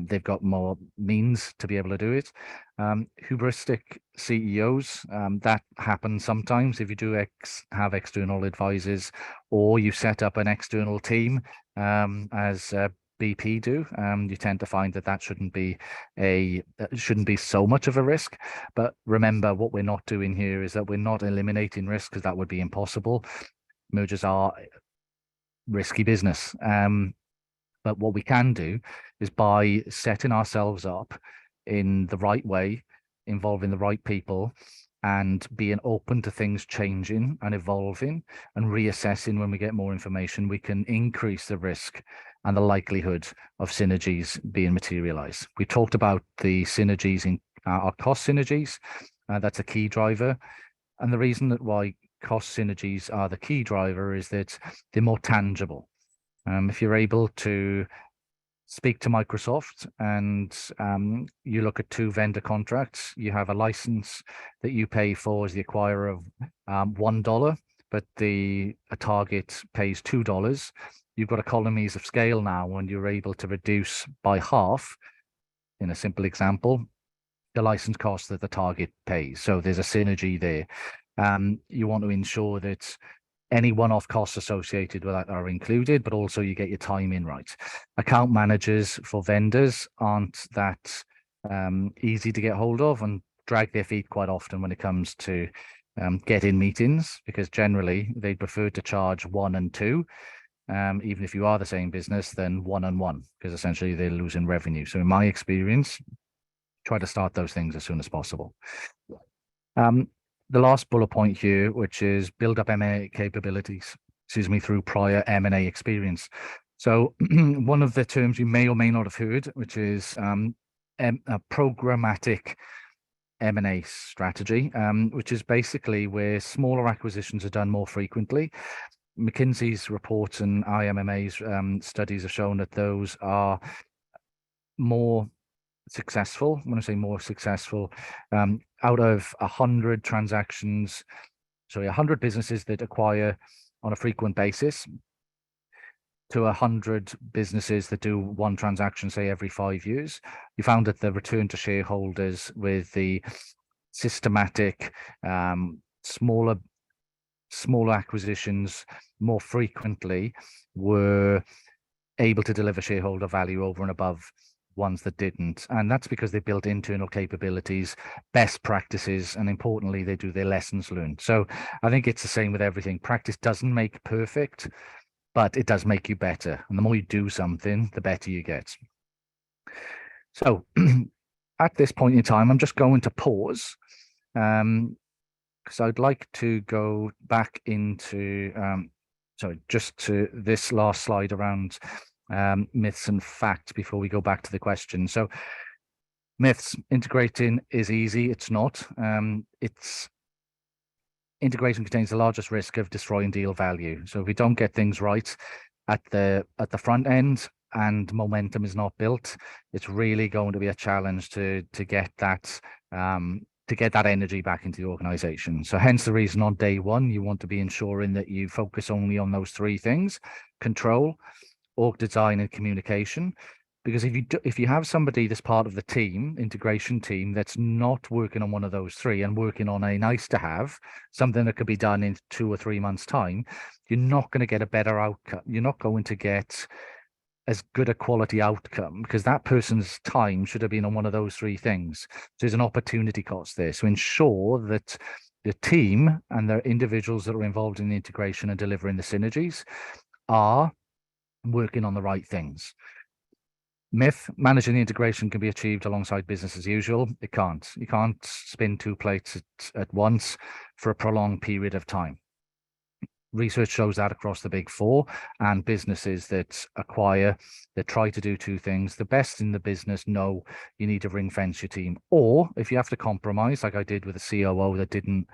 They've got more means to be able to do it. Hubristic CEOs, that happens sometimes if you do have external advisors, or you set up an external team, as BP do. You tend to find that shouldn't be so much of a risk. But remember, what we're not doing here is that we're not eliminating risk, because that would be impossible. Mergers are risky business. But what we can do is, by setting ourselves up in the right way, involving the right people, and being open to things changing and evolving and reassessing when we get more information, we can increase the risk and the likelihood of synergies being materialized. We talked about the synergies in our cost synergies. That's a key driver. And the reason that why cost synergies are the key driver is that they're more tangible. If you're able to speak to Microsoft and you look at 2 vendor contracts, you have a license that you pay for as the acquirer of $1, but a target pays $2. You've got economies of scale now when you're able to reduce by half, in a simple example, the license cost that the target pays. So there's a synergy there. You want to ensure that any one-off costs associated with that are included, but also you get your timing right. Account managers for vendors aren't that easy to get hold of, and drag their feet quite often when it comes to getting meetings, because generally they prefer to charge 1 and 2, even if you are the same business, than 1 and 1, because essentially they're losing revenue. So in my experience, try to start those things as soon as possible. The last bullet point here, which is build up M&A capabilities, through prior M&A experience. So one of the terms you may or may not have heard, which is a programmatic M&A strategy, which is basically where smaller acquisitions are done more frequently. McKinsey's reports and IMAA's studies have shown that those are more successful. When I say more successful, out of 100 transactions, 100 businesses that acquire on a frequent basis, to 100 businesses that do 1 transaction, say every 5 years, you found that the return to shareholders with the systematic, smaller acquisitions more frequently were able to deliver shareholder value over and above ones that didn't. And that's because they built internal capabilities, best practices, and importantly, they do their lessons learned. So I think it's the same with everything. Practice doesn't make perfect, but it does make you better. And the more you do something, the better you get. So at this point in time, I'm just going to pause because I'd like to go back into, just to this last slide around myths and facts before we go back to the question. So myths, integrating is easy. It's not. Integration contains the largest risk of destroying deal value. So if we don't get things right at the front end and momentum is not built, it's really going to be a challenge to get that energy back into the organization. So hence the reason on day one, you want to be ensuring that you focus only on those three things: control, org design, and communication. Because if you have somebody that's part of the team, integration team, that's not working on one of those three and working on a nice to have, something that could be done in 2 or 3 months' time, you're not going to get a better outcome. You're not going to get as good a quality outcome because that person's time should have been on one of those three things. So there's an opportunity cost there. So ensure that the team and the individuals that are involved in the integration and delivering the synergies are working on the right things. Myth, managing the integration can be achieved alongside business as usual. It can't. You can't spin two plates at once for a prolonged period of time. Research shows that across the big four, and businesses that acquire, that try to do two things, the best in the business know you need to ring fence your team. Or if you have to compromise, like I did with a COO that didn't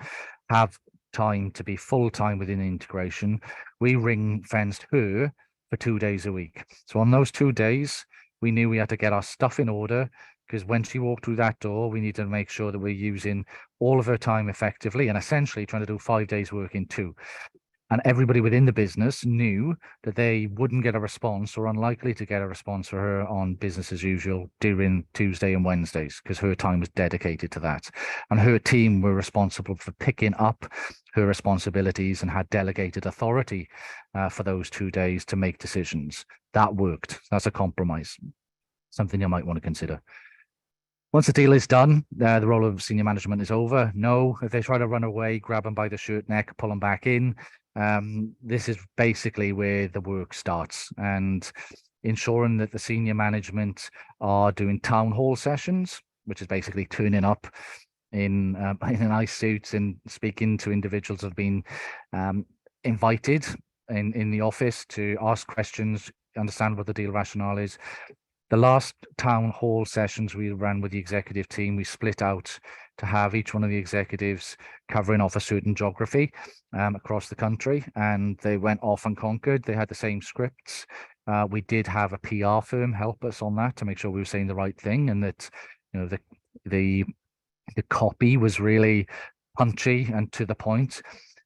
have time to be full-time within integration, we ring fenced her for 2 days a week. So on those 2 days, we knew we had to get our stuff in order, because when she walked through that door, we need to make sure that we're using all of her time effectively and essentially trying to do 5 days work in 2. And everybody within the business knew that they wouldn't get a response or unlikely to get a response for her on business as usual during Tuesday and Wednesdays, because her time was dedicated to that. And her team were responsible for picking up her responsibilities and had delegated authority for those 2 days to make decisions. That worked. That's a compromise, something you might want to consider. Once the deal is done, the role of senior management is over. No, if they try to run away, grab them by the shirt neck, pull them back in. This is basically where the work starts, and ensuring that the senior management are doing town hall sessions, which is basically turning up in nice suits and speaking to individuals who have been invited in the office to ask questions, understand what the deal rationale is. The last town hall sessions we ran with the executive team, we split out to have each one of the executives covering off a certain geography across the country, and they went off and conquered. They had the same scripts. We did have a PR firm help us on that to make sure we were saying the right thing, and that the copy was really punchy and to the point.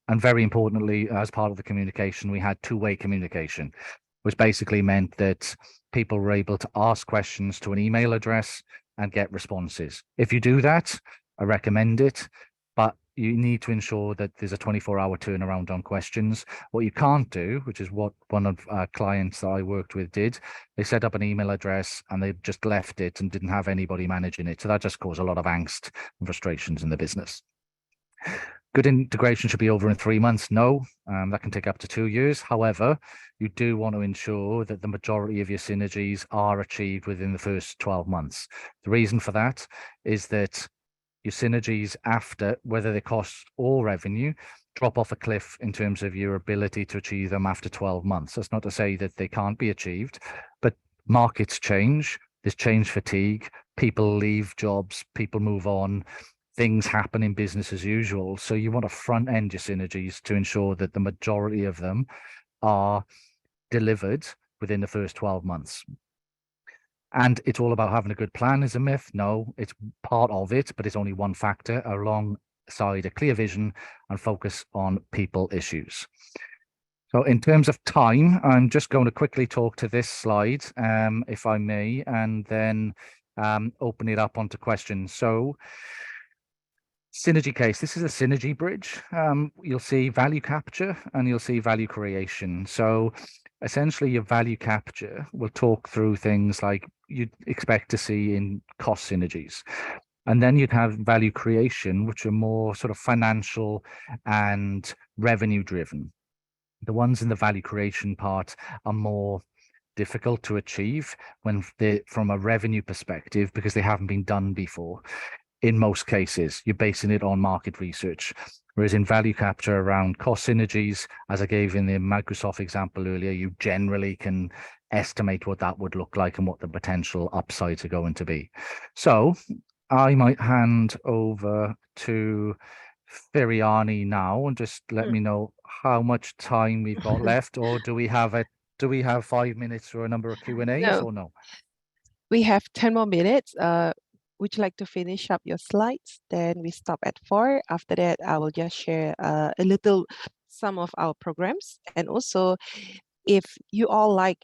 And very importantly, as part of the communication, we had two-way communication, which basically meant that people were able to ask questions to an email address and get responses. If you do that, I recommend it, but you need to ensure that there's a 24-hour turnaround on questions. What you can't do, which is what one of our clients that I worked with did, they set up an email address and they just left it and didn't have anybody managing it. So that just caused a lot of angst and frustrations in the business. Good integration should be over in 3 months. No, that can take up to 2 years. However, you do want to ensure that the majority of your synergies are achieved within the first 12 months. The reason for that is that your synergies after, whether they cost or revenue, drop off a cliff in terms of your ability to achieve them after 12 months. That's not to say that they can't be achieved, but markets change, there's change fatigue, people leave jobs, people move on, things happen in business as usual. So you want to front end your synergies to ensure that the majority of them are delivered within the first 12 months. And it's all about having a good plan is a myth. No, it's part of it, but it's only one factor alongside a clear vision and focus on people issues. So in terms of time, I'm just going to quickly talk to this slide, if I may, and then open it up onto questions. So synergy case, this is a synergy bridge. You'll see value capture and you'll see value creation. So essentially your value capture will talk through things like you'd expect to see in cost synergies. And then you'd have value creation, which are more sort of financial and revenue driven. The ones in the value creation part are more difficult to achieve when from a revenue perspective, because they haven't been done before. In most cases, you're basing it on market research. Whereas in value capture around cost synergies, as I gave in the Microsoft example earlier, you generally can estimate what that would look like and what the potential upsides are going to be. So I might hand over to Firiani now and just let me know how much time we've got left, or do we have 5 minutes for a number of Q&As or no? We have 10 more minutes. Would you like to finish up your slides? Then we stop at 4. After that, I will just share a little some of our programs. And also, if you all like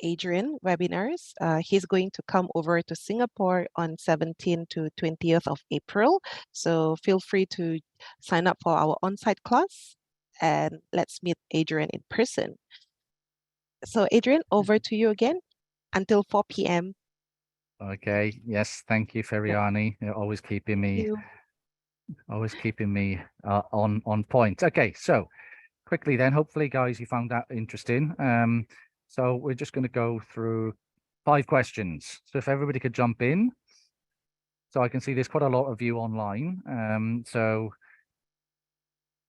Adrian webinars, he's going to come over to Singapore on 17th to 20th of April. So feel free to sign up for our on-site class and let's meet Adrian in person. So Adrian, over to you again until 4 p.m. Okay. Yes. Thank you, Firiani. You're always keeping me on point. Okay. So quickly then, hopefully, guys, you found that interesting. So we're just going to go through 5 questions. So if everybody could jump in. So I can see there's quite a lot of you online. So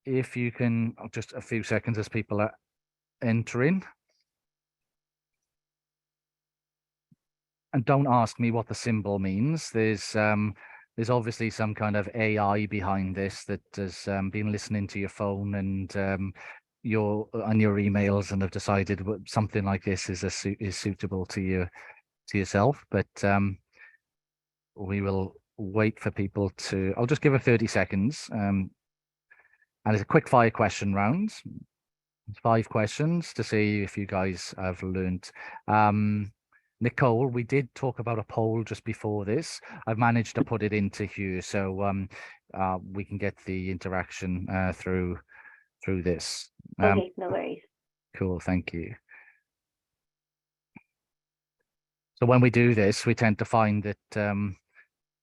if you can, just a few seconds as people are entering. And don't ask me what the symbol means. There's obviously some kind of AI behind this that has been listening to your phone and your emails and have decided something like this is suitable to yourself. But we will wait for people to. I'll just give it 30 seconds. And it's a quick fire question round. 5 questions to see if you guys have learned. Nicole, we did talk about a poll just before this. I've managed to put it into here, so we can get the interaction through this. Okay, no worries. Cool, thank you. So when we do this, we tend to find that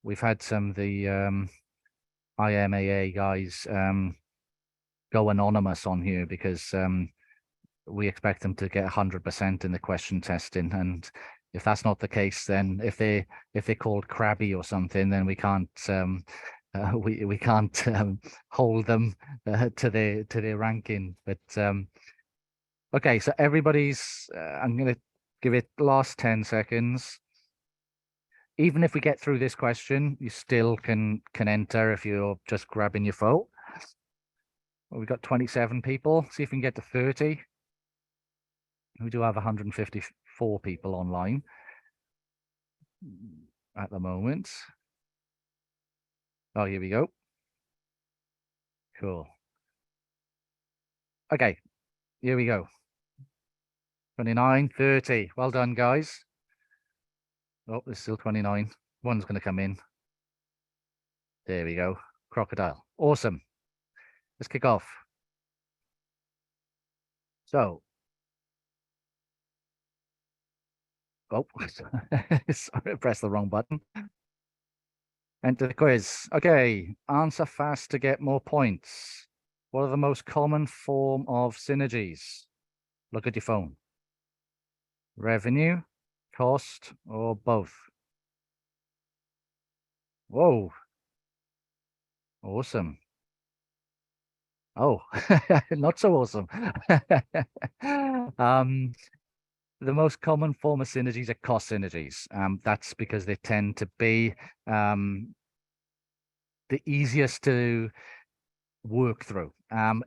we've had some of the IMAA guys go anonymous on here because we expect them to get 100% in the question testing, and if that's not the case, then if they're called crabby or something, then we can't we can't hold them to their ranking. But okay, so everybody's. I'm going to give it last 10 seconds. Even if we get through this question, you still can enter if you're just grabbing your phone. Well, we've got 27 people. See if we can get to 30. We do have 154 people online at the moment. Oh, here we go. Cool. Okay, here we go. 29, 30. Well done, guys. Oh, there's still 29. One's going to come in. There we go. Crocodile. Awesome. Let's kick off. So. Oh, sorry, I pressed the wrong button. Enter the quiz. Okay, answer fast to get more points. What are the most common form of synergies? Look at your phone. Revenue, cost, or both? Whoa. Awesome. Oh, not so awesome. The most common form of synergies are cost synergies. That's because they tend to be the easiest to work through.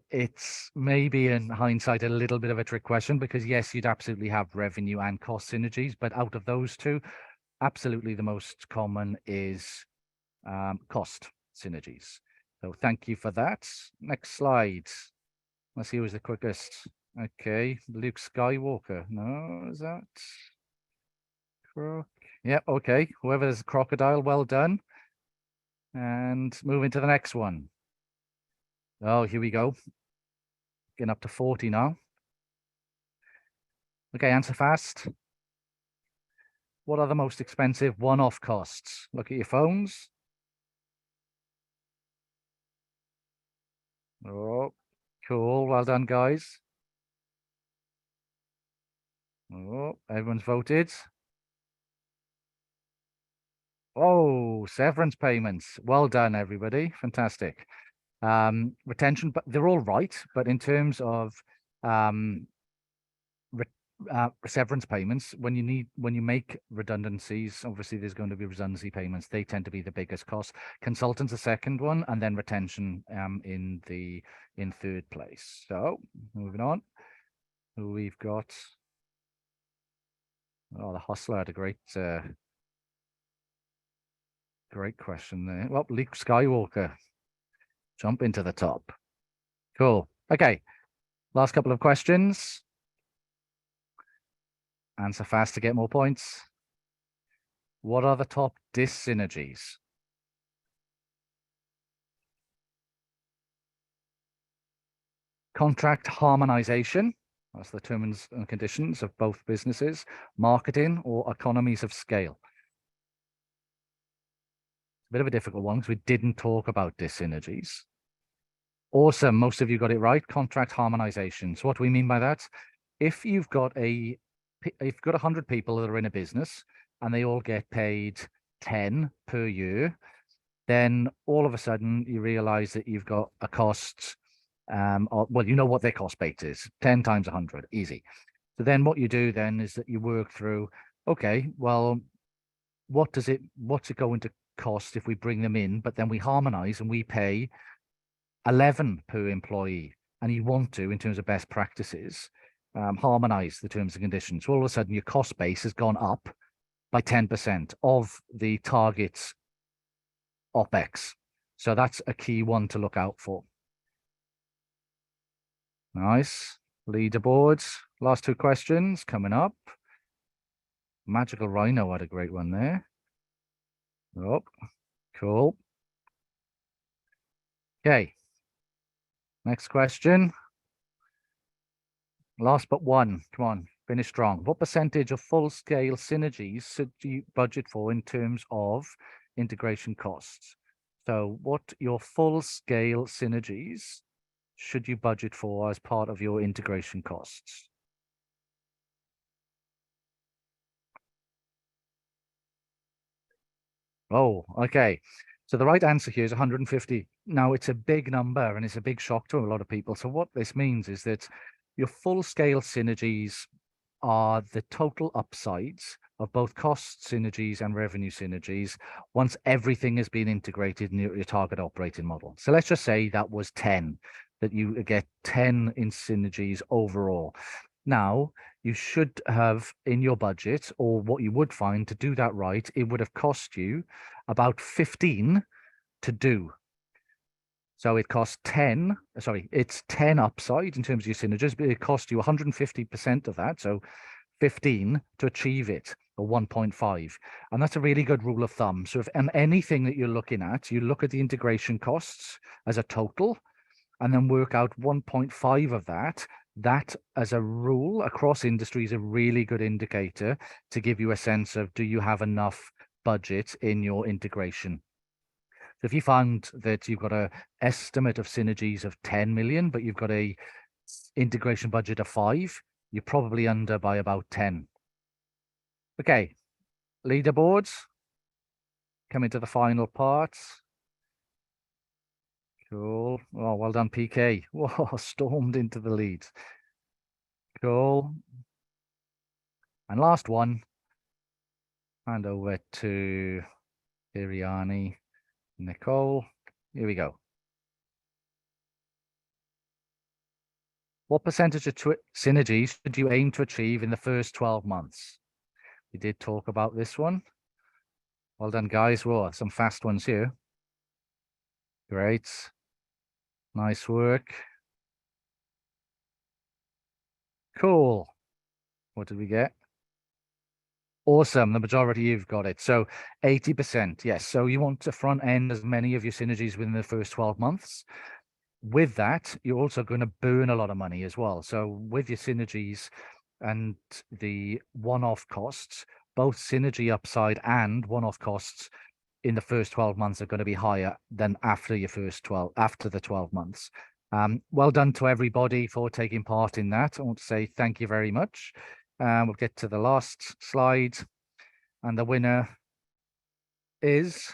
It's maybe in hindsight a little bit of a trick question because yes, you'd absolutely have revenue and cost synergies, but out of those two, absolutely the most common is cost synergies. So thank you for that. Next slide. Let's see who's the quickest. Okay, Luke Skywalker. No, is that? Yeah, okay. Whoever's crocodile, well done. And moving to the next one. Oh, here we go. Getting up to 40 now. Okay, answer fast. What are the most expensive one-off costs? Look at your phones. Oh, cool. Well done, guys. Oh, everyone's voted. Oh, severance payments. Well done, everybody. Fantastic. Retention, but they're all right. But in terms of severance payments, when you make redundancies, obviously there's going to be redundancy payments. They tend to be the biggest cost. Consultants, the second one, and then retention in third place. So moving on, we've got the hustler had a great question there. Well, Luke Skywalker, jump into the top. Cool. Okay, last couple of questions. Answer fast to get more points. What are the top dis-synergies? Contract harmonization, that's the terms and conditions of both businesses. Marketing or economies of scale. A bit of a difficult one because we didn't talk about dis-synergies. Awesome, most of you got it right. Contract harmonization. So what do we mean by that? If you've got 100 people that are in a business and they all get paid 10 per year, then all of a sudden you realize that you've got a cost, well, you know what their cost base is, 10 times 100, easy. So then what you do then is that you work through, okay, well, what's it going to cost if we bring them in, but then we harmonize and we pay 11 per employee, and you want to, in terms of best practices, harmonize the terms and conditions. So all of a sudden your cost base has gone up by 10% of the target's OPEX. So that's a key one to look out for. Nice. Leaderboards. Last two questions coming up. Magical Rhino had a great one there. Oh, cool. Okay. Next question. Last but one. Come on, finish strong. What percentage of full-scale synergies should you budget for in terms of integration costs? So what your full-scale synergies should you budget for as part of your integration costs? Oh, okay. So the right answer here is 150. Now, it's a big number and it's a big shock to a lot of people. So what this means is that your full-scale synergies are the total upsides of both cost synergies and revenue synergies once everything has been integrated in your target operating model. So let's just say that was 10, that you get 10 in synergies overall. Now, you should have in your budget, or what you would find to do that right, it would have cost you about 15 to do. So it costs 10, sorry, it's 10 upside in terms of your synergies, but it costs you 150% of that. So 15 to achieve it, or 1.5. And that's a really good rule of thumb. So if and anything that you're looking at, you look at the integration costs as a total and then work out 1.5 of that. That, as a rule across industry, is a really good indicator to give you a sense of, do you have enough budget in your integration? So if you found that you've got an estimate of synergies of 10 million, but you've got a integration budget of 5, you're probably under by about 10. Okay, leaderboards. Coming to the final part. Cool. Oh, well done, PK. Whoa, stormed into the lead. Cool. And last one. Hand over to Iriani, Nicole. Here we go. What percentage of synergies should you aim to achieve in the first 12 months? We did talk about this one. Well done, guys. Whoa, some fast ones here. Great. Nice work. Cool. What did we get? Awesome. The majority you've got it. So 80%. Yes. So you want to front end as many of your synergies within the first 12 months. With that, you're also going to burn a lot of money as well. So with your synergies and the one-off costs, both synergy upside and one-off costs in the first 12 months are going to be higher than after the 12 months. Well done to everybody for taking part in that. I want to say thank you very much. We'll get to the last slide, and the winner is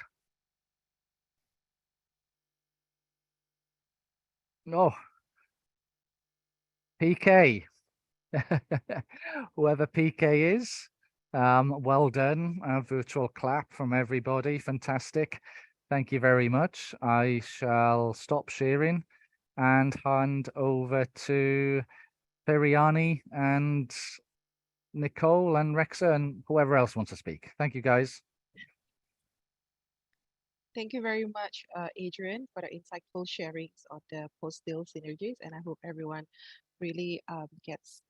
PK. Whoever PK is, well done. A virtual clap from everybody. Fantastic. Thank you very much. I shall stop sharing and hand over to Periani and Nicole and Rexa and whoever else wants to speak. Thank you, guys. Thank you very much, Adrian, for the insightful sharings of the post-deal synergies, and I hope everyone really gets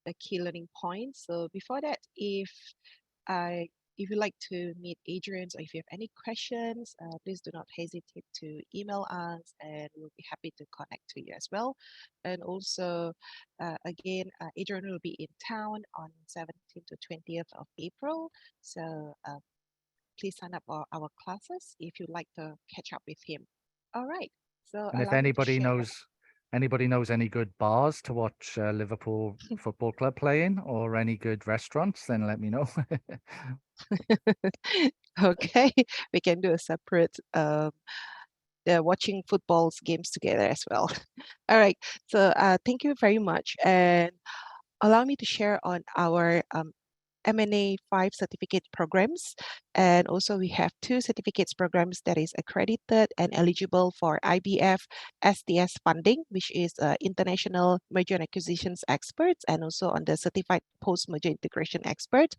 the key learning points. So before that, if you'd like to meet Adrian, or if you have any questions, please do not hesitate to email us, and we'll be happy to connect to you as well. And also, again, Adrian will be in town on 17th to 20th of April. So please sign up for our classes if you'd like to catch up with him. All right. So And if anybody knows any good bars to watch Liverpool Football Club playing, or any good restaurants, then let me know. Okay, we can do a separate watching football games together as well. All right. So thank you very much, and allow me to share on our M&A 5 certificate programs. And also we have 2 certificates programs that is accredited and eligible for IBF STS funding, which is International Merger and Acquisitions Experts, and also on the Certified Post-Merger Integration Expert.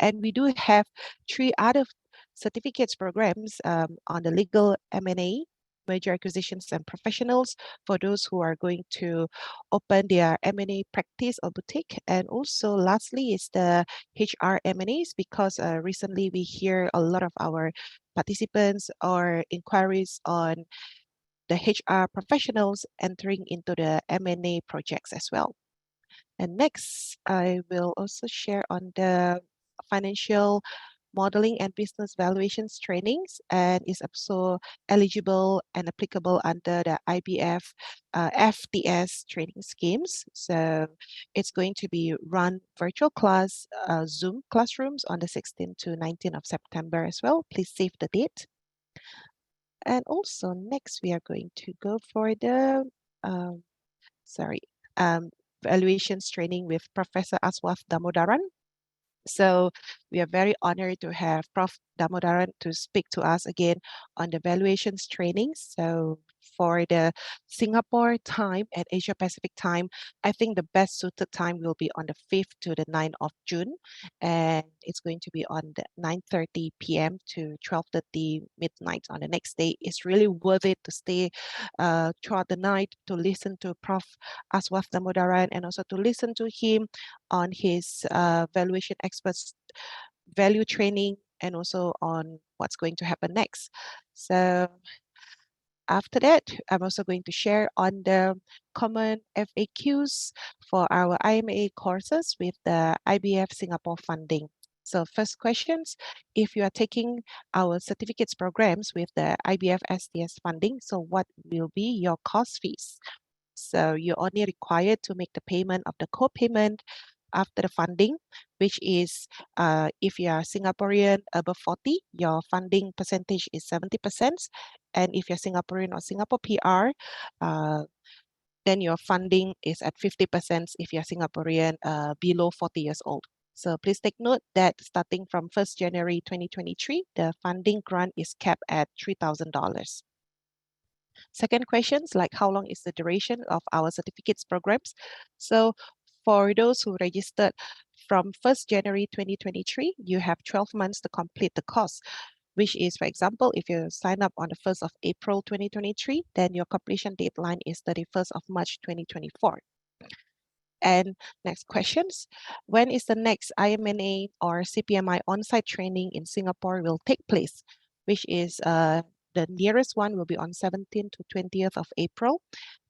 And we do have 3 other certificates programs on the legal M&A, merger acquisitions and professionals, for those who are going to open their M&A practice or boutique. And also lastly is the HR M&As, because recently we hear a lot of our participants or inquiries on the HR professionals entering into the M&A projects as well. And next, I will also share on the financial modeling and business valuations trainings, and is also eligible and applicable under the IBF FTS training schemes. So it's going to be run virtual class, Zoom classrooms on the 16th to 19th of September as well. Please save the date. And also next, we are going to go for the, valuations training with Professor Aswath Damodaran. So we are very honored to have Prof. Damodaran to speak to us again on the valuations training. So for the Singapore time and Asia Pacific time, I think the best suited time will be on the 5th to the 9th of June. And it's going to be on the 9:30 p.m. to 12:30 midnight on the next day. It's really worth it to stay throughout the night to listen to Prof. Aswath Damodaran, and also to listen to him on his valuation experts value training, and also on what's going to happen next. So after that, I'm also going to share on the common FAQs for our IMAA courses with the IBF Singapore funding. So first questions, if you are taking our certificates programs with the IBF STS funding, so what will be your course fees? So you're only required to make the payment of the co-payment after the funding, which is if you are Singaporean above 40, your funding percentage is 70%. And if you're Singaporean or Singapore PR, then your funding is at 50% if you're Singaporean below 40 years old. So please take note that starting from 1st January 2023, the funding grant is capped at $3,000. Second questions, like how long is the duration of our certificates programs? So for those who registered from 1st January 2023, you have 12 months to complete the course, which is, for example, if you sign up on the 1st of April 2023, then your completion deadline is 31st of March 2024. And next questions, when is the next IMAA or CPMI on-site training in Singapore will take place, which is the nearest one will be on 17th to 20th of April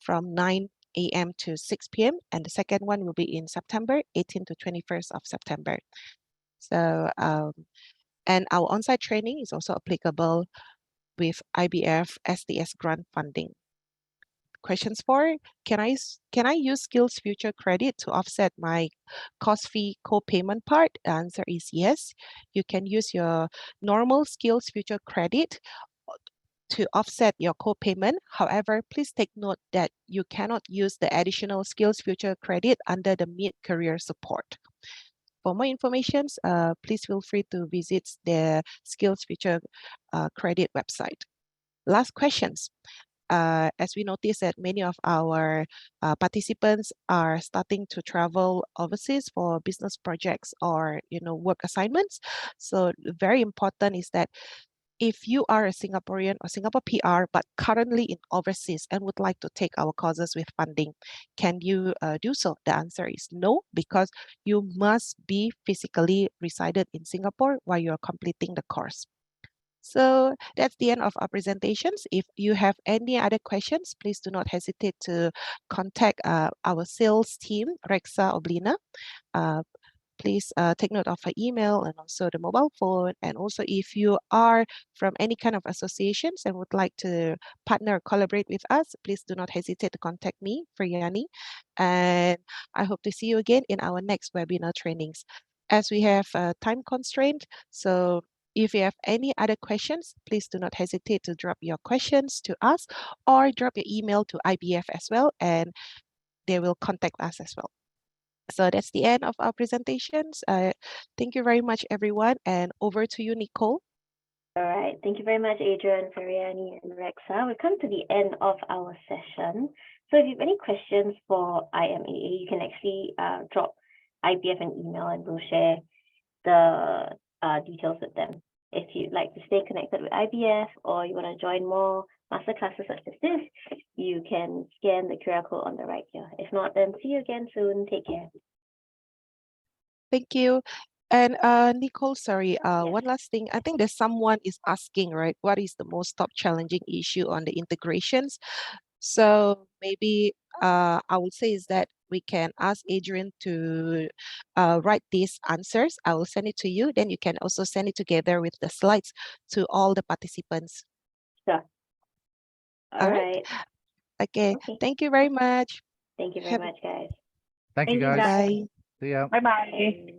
from 9 a.m. to 6 p.m. And the second one will be in September, 18th to 21st of September. So, and our on-site training is also applicable with IBF STS grant funding. questions for. Can I use Skills Future credit to offset my cost fee co-payment part? The answer is yes. You can use your normal Skills Future credit to offset your co-payment. However, please take note that you cannot use the additional Skills Future credit under the mid-career support. For more information, please feel free to visit the Skills Future credit website. Last questions. As we notice that many of our participants are starting to travel overseas for business projects or work assignments. So very important is that if you are a Singaporean or Singapore PR but currently in overseas and would like to take our courses with funding, can you do so? The answer is no, because you must be physically resided in Singapore while you're completing the course. So that's the end of our presentations. If you have any other questions, please do not hesitate to contact our sales team, Rexa or Blina. Please take note of her email and also the mobile phone. And also if you are from any kind of associations and would like to partner or collaborate with us, please do not hesitate to contact me, Priyani. And I hope to see you again in our next webinar trainings. As we have a time constraint, so if you have any other questions, please do not hesitate to drop your questions to us or drop your email to IBF as well, and they will contact us as well. So that's the end of our presentations. Thank you very much, everyone. And over to you, Nicole. All right. Thank you very much, Adrian, Feriani, and Rexa. We've come to the end of our session. So if you have any questions for IMAA, you can actually drop IBF an email and we'll share the details with them. If you'd like to stay connected with IBF or you want to join more masterclasses such as this, you can scan the QR code on the right here. If not, then see you again soon. Take care. Thank you. And Nicole, sorry, one last thing. I think there's someone is asking, right, what is the most top challenging issue on the integrations? So maybe I would say is that we can ask Adrian to write these answers. I will send it to you. Then you can also send it together with the slides to all the participants. Sure. All right. Okay. Thank you very much. Thank you very much, guys. Thank you, guys. Bye. See ya. Bye-bye.